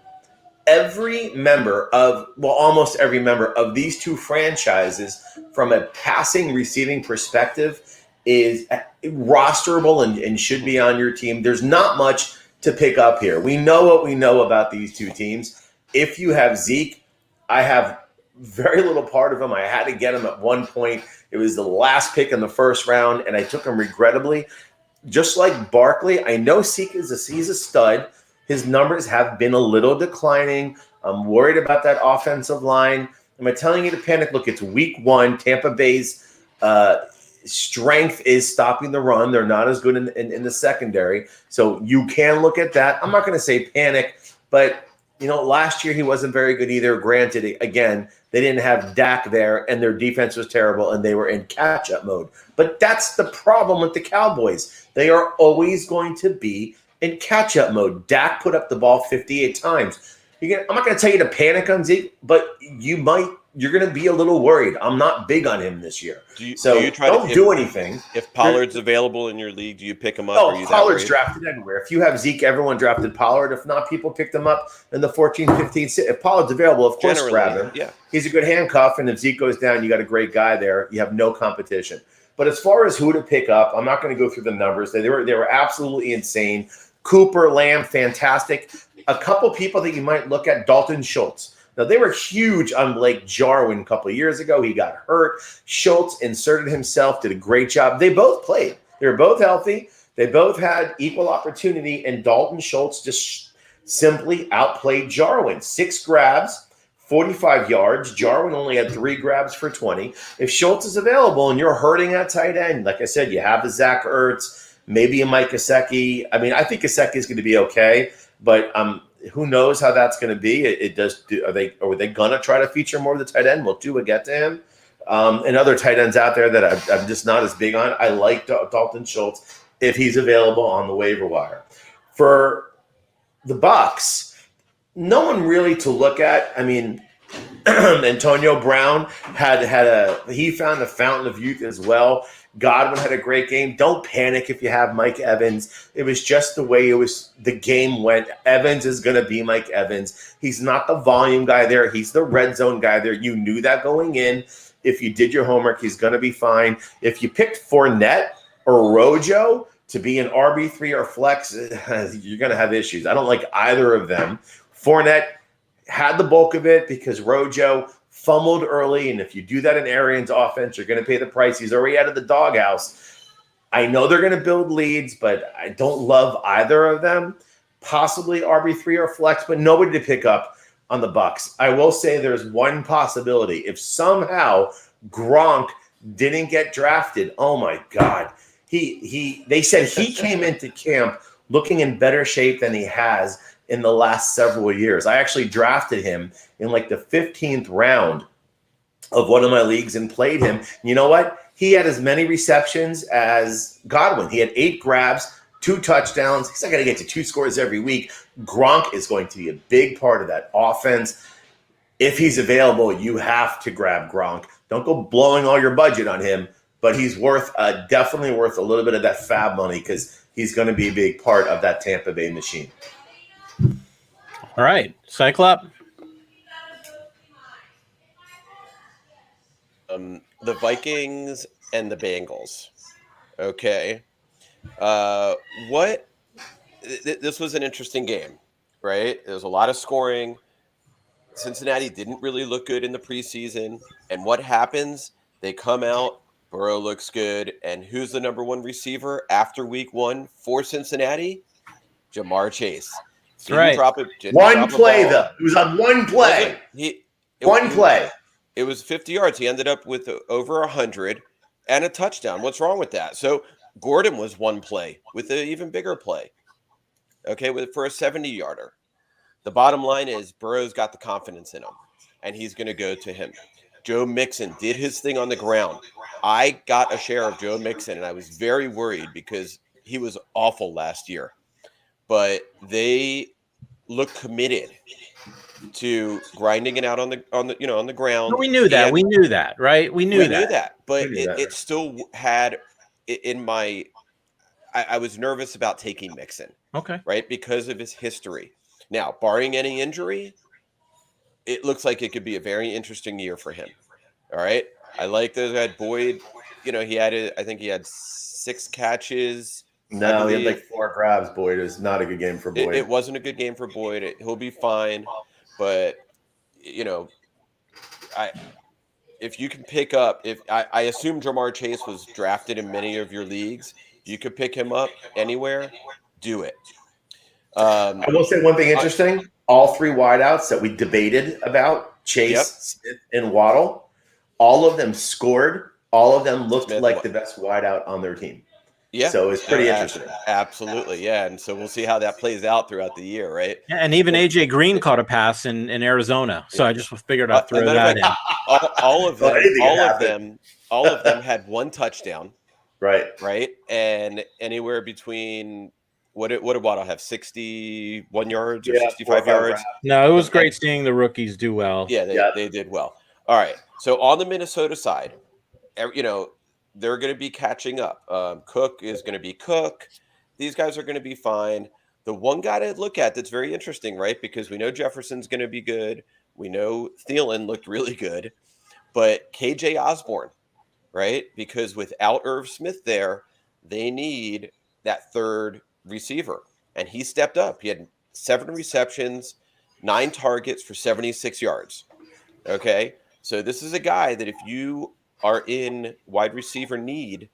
almost every member of these two franchises from a passing receiving perspective is rosterable and should be on your team. There's not much to pick up here. We know what we know about these two teams. If you have Zeke, I have very little part of him. I had to get him at one point. It was the last pick in the first round, and I took him regrettably. Just like Barkley, I know Zeke he's a stud. His numbers have been a little declining. I'm worried about that offensive line. Am I telling you to panic? Look, it's week 1. Tampa Bay's strength is stopping the run. They're not as good in the secondary. So you can look at that. I'm not going to say panic, but last year he wasn't very good either. Granted, again, they didn't have Dak there, and their defense was terrible, and they were in catch-up mode. But that's the problem with the Cowboys. They are always going to be in catch-up mode. Dak put up the ball 58 times. I'm not going to tell you to panic on Zeke, but you're going to be a little worried. I'm not big on him this year. Don't do anything. If Pollard's available in your league, do you pick him up? Oh, Pollard's drafted everywhere. If you have Zeke, everyone drafted Pollard. If not, people picked him up in the 14, 15. If Pollard's available, of course, grab him. Yeah. He's a good handcuff, and if Zeke goes down, you got a great guy there. You have no competition. But as far as who to pick up, I'm not going to go through the numbers. They were absolutely insane. Cooper, Lamb, fantastic. A couple people that you might look at, Dalton Schultz. Now, they were huge on Blake Jarwin a couple of years ago. He got hurt. Schultz inserted himself, did a great job. They both played. They were both healthy. They both had equal opportunity, and Dalton Schultz just simply outplayed Jarwin. 6 grabs, 45 yards. Jarwin only had 3 grabs for 20. If Schultz is available and you're hurting at tight end, like I said, you have a Zach Ertz, maybe a Mike Gesicki. I think Gesicki is going to be okay, but who knows how that's going to be? Are they going to try to feature more of the tight end? Will Tua get to him? And other tight ends out there that I'm just not as big on. I like Dalton Schultz if he's available on the waiver wire. For the Bucs, no one really to look at. I mean, Antonio Brown he found a fountain of youth as well. Godwin had a great game. Don't panic if you have Mike Evans. It was just the way the game went. Evans is going to be Mike Evans. He's not the volume guy there. He's the red zone guy there. You knew that going in. If you did your homework, he's going to be fine. If you picked Fournette or Rojo to be an RB3 or flex, you're going to have issues. I don't like either of them. Fournette had the bulk of it because Rojo fumbled early, and if you do that in Arians' offense, you're going to pay the price. He's already out of the doghouse. I know they're going to build leads, but I don't love either of them. Possibly RB3 or flex, but nobody to pick up on the Bucs. I will say there's one possibility. If somehow Gronk didn't get drafted, oh my God. They said he came into camp looking in better shape than he has in the last several years. I actually drafted him in like the 15th round of one of my leagues and played him. You know what? He had as many receptions as Godwin. He had 8 grabs, 2 touchdowns. He's not going to get to 2 scores every week. Gronk is going to be a big part of that offense. If he's available, you have to grab Gronk. Don't go blowing all your budget on him, but he's definitely worth a little bit of that fab money because he's going to be a big part of that Tampa Bay machine. All right, Cyclops. The Vikings and the Bengals. Okay. This was an interesting game, right? There was a lot of scoring. Cincinnati didn't really look good in the preseason. And what happens? They come out, Burrow looks good. And who's the number 1 receiver after week 1 for Cincinnati? Jamar Chase. That's right. One play, though. It was on one play. One play. It was 50 yards. He ended up with over 100 and a touchdown. What's wrong with that? So Gordon was one play with an even bigger play. Okay, for a 70-yarder. The bottom line is Burrow's got the confidence in him, and he's going to go to him. Joe Mixon did his thing on the ground. I got a share of Joe Mixon, and I was very worried because he was awful last year. But they look committed to grinding it out on the ground. We knew that. We knew that, right? We knew that. But it still had in my. I was nervous about taking Mixon. Okay. Right, because of his history. Now, barring any injury, it looks like it could be a very interesting year for him. All right. I like that. Had Boyd. I think he had 6 catches. No, he had like 4 grabs. Boyd. It was not a good game for Boyd. It wasn't a good game for Boyd. He'll be fine. But, if you can pick up, I assume Jamar Chase was drafted in many of your leagues, you could pick him up anywhere, do it. I will say one thing interesting. All 3 wideouts that we debated about, Chase, Smith, and Waddle, all of them scored. All of them looked like the best wideout on their team. Yeah. So it's pretty interesting. Absolutely. Yeah. And so we'll see how that plays out throughout the year, right? Yeah, and even AJ Green caught a pass in Arizona. So I just figured I'd throw that in. All of them had 1 touchdown. Right. And anywhere between what did Waddle have? 61 yards or 65 yards? No, it was great seeing the rookies do well. Yeah, they did well. All right. So on the Minnesota side, they're going to be catching up. Cook is going to be Cook. These guys are going to be fine. The one guy to look at that's very interesting, right? Because we know Jefferson's going to be good. We know Thielen looked really good. But KJ Osborne, right? Because without Irv Smith there, they need that 3rd receiver. And he stepped up. He had 7 receptions, 9 targets for 76 yards. Okay? So this is a guy that if you are in wide receiver need,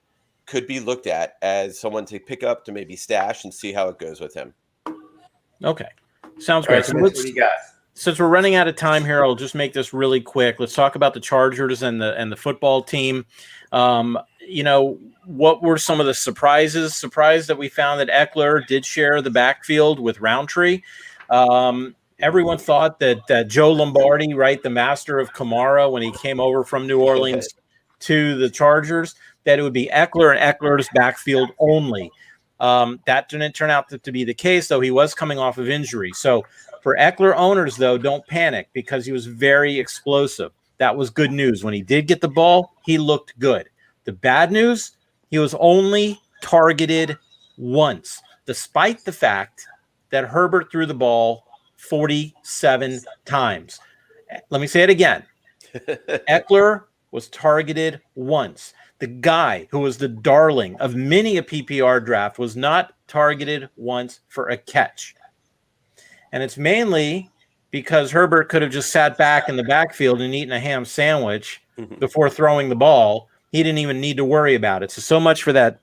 could be looked at as someone to pick up to maybe stash and see how it goes with him. Okay. Sounds great. So what do you got? Since we're running out of time here, I'll just make this really quick. Let's talk about the Chargers and the football team. What were some of the surprises? Surprised that we found that Eckler did share the backfield with Roundtree. Everyone thought that Joe Lombardi, right, the master of Kamara, when he came over from New Orleans, to the Chargers, that it would be Eckler and Eckler's backfield only. That didn't turn out to be the case, though. He was coming off of injury. So for Eckler owners, though, don't panic because he was very explosive. That was good news. When he did get the ball, he looked good. The bad news, he was only targeted once, despite the fact that Herbert threw the ball 47 times. Let me say it again. Eckler was targeted once. The guy who was the darling of many a PPR draft was not targeted once for a catch. And it's mainly because Herbert could have just sat back in the backfield and eaten a ham sandwich before throwing the ball. He didn't even need to worry about it. So much for that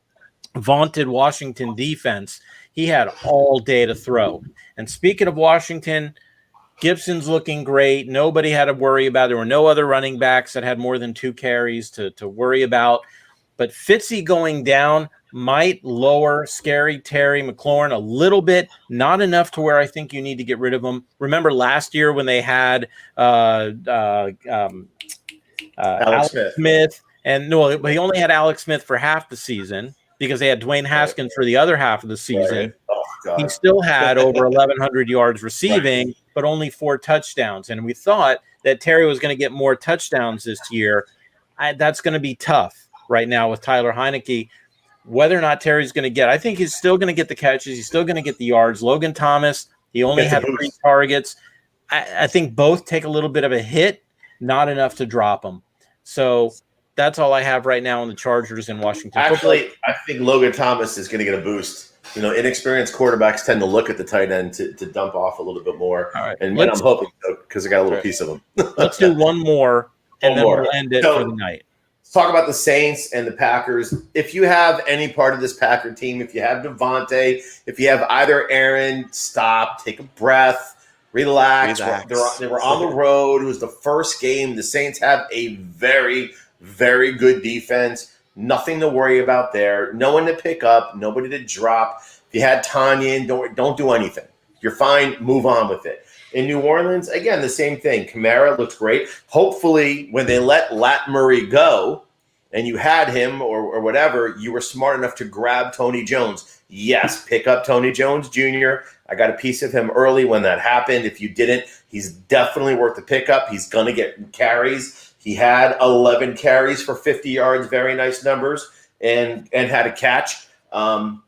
vaunted Washington defense. He had all day to throw. And speaking of Washington, Gibson's looking great. Nobody had to worry about it. There were no other running backs that had more than 2 carries to worry about. But Fitzy going down might lower Scary Terry McLaurin a little bit, not enough to where I think you need to get rid of him. Remember last year when they had Alex Smith, and no, but he only had Alex Smith for half the season because they had Dwayne Haskins for the other half of the season. Right. Oh, he still had over 1,100 yards receiving, but only 4 touchdowns. And we thought that Terry was going to get more touchdowns this year. That's going to be tough right now with Tyler Heineke. Whether or not Terry's going to get, I think he's still going to get the catches. He's still going to get the yards. Logan Thomas, he only had 3 targets. I think both take a little bit of a hit, not enough to drop them. So that's all I have right now on the Chargers in Washington. Actually, I think Logan Thomas is going to get a boost. You know, inexperienced quarterbacks tend to look at the tight end to dump off a little bit more. All right. And I'm hoping so because I got a little piece of them. Let's do one more, and then we'll end it for the night. Let's talk about the Saints and the Packers. If you have any part of this Packer team, if you have Devontae, if you have either Aaron, stop, take a breath, relax. They were on the road. It was the first game. The Saints have a very, very good defense. Nothing to worry about there. No one to pick up. Nobody to drop. If you had Tanyan, don't do anything. You're fine. Move on with it. In New Orleans, again, the same thing. Kamara looks great. Hopefully, when they let Lat Murray go and you had him or whatever, you were smart enough to grab Tony Jones. Yes, pick up Tony Jones Jr. I got a piece of him early when that happened. If you didn't, he's definitely worth the pickup. He's going to get carries. He had 11 carries for 50 yards, very nice numbers, and had a catch. From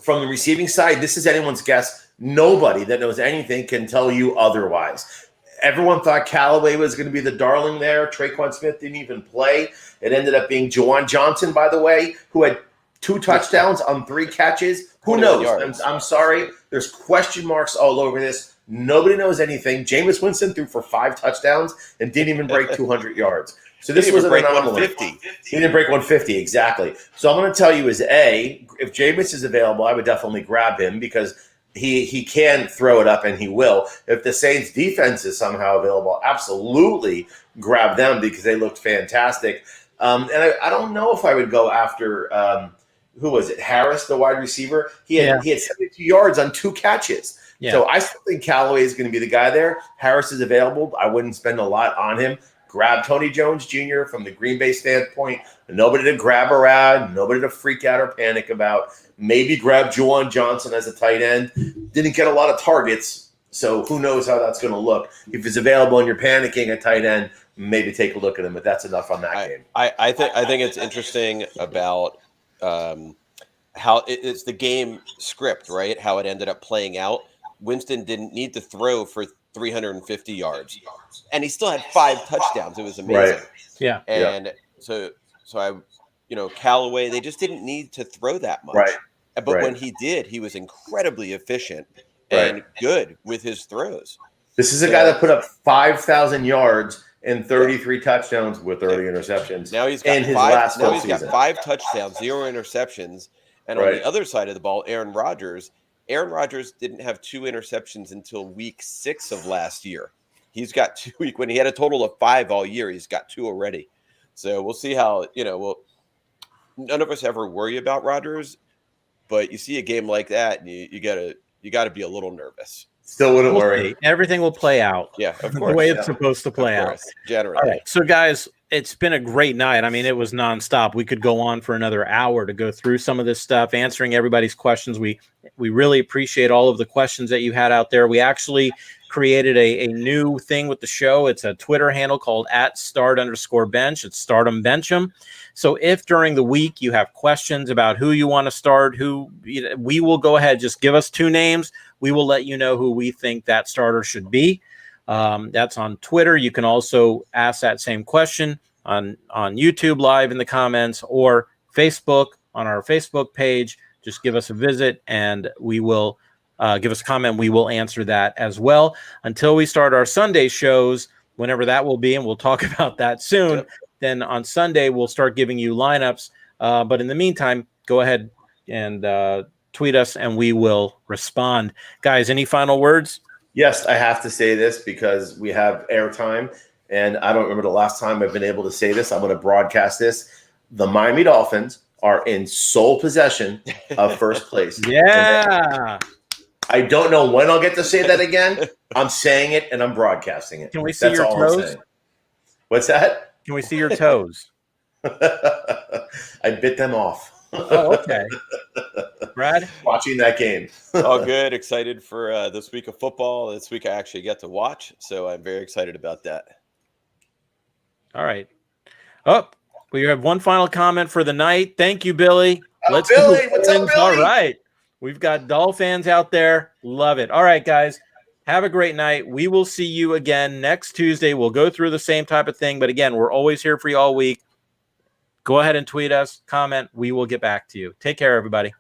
the receiving side, this is anyone's guess. Nobody that knows anything can tell you otherwise. Everyone thought Callaway was going to be the darling there. Traquan Smith didn't even play. It ended up being Juwan Johnson, by the way, who had 2 touchdowns on 3 catches. Who knows? I'm sorry. There's question marks all over this. Nobody knows anything. Jameis Winston threw for 5 touchdowns and didn't even break 200 yards. So this was an anomaly. 150. He didn't break 150, exactly. So I'm going to tell you is A, if Jameis is available, I would definitely grab him because he can throw it up and he will. If the Saints defense is somehow available, absolutely grab them because they looked fantastic. And I don't know if I would go after who was it? Harris, the wide receiver. He had 72 yards on 2 catches. Yeah. So I still think Callaway is going to be the guy there. Harris is available. I wouldn't spend a lot on him. Grab Tony Jones Jr. from the Green Bay standpoint. Nobody to grab around. Nobody to freak out or panic about. Maybe grab Juwan Johnson as a tight end. Didn't get a lot of targets, so who knows how that's going to look. If it's available and you're panicking at tight end, maybe take a look at him, but that's enough on that game. I think it's interesting about how it's the game script, right? How it ended up playing out. Winston didn't need to throw for 350 yards, and he still had 5 touchdowns. It was amazing. Right. Yeah, and so I, Callaway, they just didn't need to throw that much. Right. But when he did, he was incredibly efficient and good with his throws. This is a guy that put up 5,000 yards and 33 touchdowns with 30 interceptions. Now he's got in his last full season. Got 5 touchdowns, 0 interceptions, and on the other side of the ball, Aaron Rodgers didn't have 2 interceptions until week 6 of last year. He's got 2 when he had a total of 5 all year. He's got 2 already. So we'll see how, none of us ever worry about Rodgers, but you see a game like that and you gotta be a little nervous. Still wouldn't worry. Everything will play out. Yeah, of course. The way it's supposed to play out. Generally. All right. So guys, it's been a great night. I mean, it was nonstop. We could go on for another hour to go through some of this stuff, answering everybody's questions. We really appreciate all of the questions that you had out there. We actually created a new thing with the show. It's a Twitter handle called @start_bench. It's Stardom Bench'em. So if during the week you have questions about who you want to start, we will go ahead, just give us 2 names. We will let you know who we think that starter should be. That's on Twitter. You can also ask that same question on YouTube live in the comments, or Facebook on our Facebook page. Just give us a visit and we will give us a comment. We will answer that as well until we start our Sunday shows, whenever that will be. And we'll talk about that soon. Yep. Then on Sunday, we'll start giving you lineups. But in the meantime, go ahead and tweet us and we will respond. Guys, any final words? Yes, I have to say this because we have airtime, and I don't remember the last time I've been able to say this. I'm going to broadcast this. The Miami Dolphins are in sole possession of first place. Yeah. I don't know when I'll get to say that again. I'm saying it and I'm broadcasting it. Can we see your toes? What's that? Can we see your toes? I bit them off. Oh, okay. Brad? Watching that game. All good. Excited for this week of football. This week I actually get to watch, so I'm very excited about that. All right. Oh, we have one final comment for the night. Thank you, Billy. Billy, what's up, Billy? All right. We've got Doll fans out there. Love it. All right, guys. Have a great night. We will see you again next Tuesday. We'll go through the same type of thing. But again, we're always here for you all week. Go ahead and tweet us, comment. We will get back to you. Take care, everybody.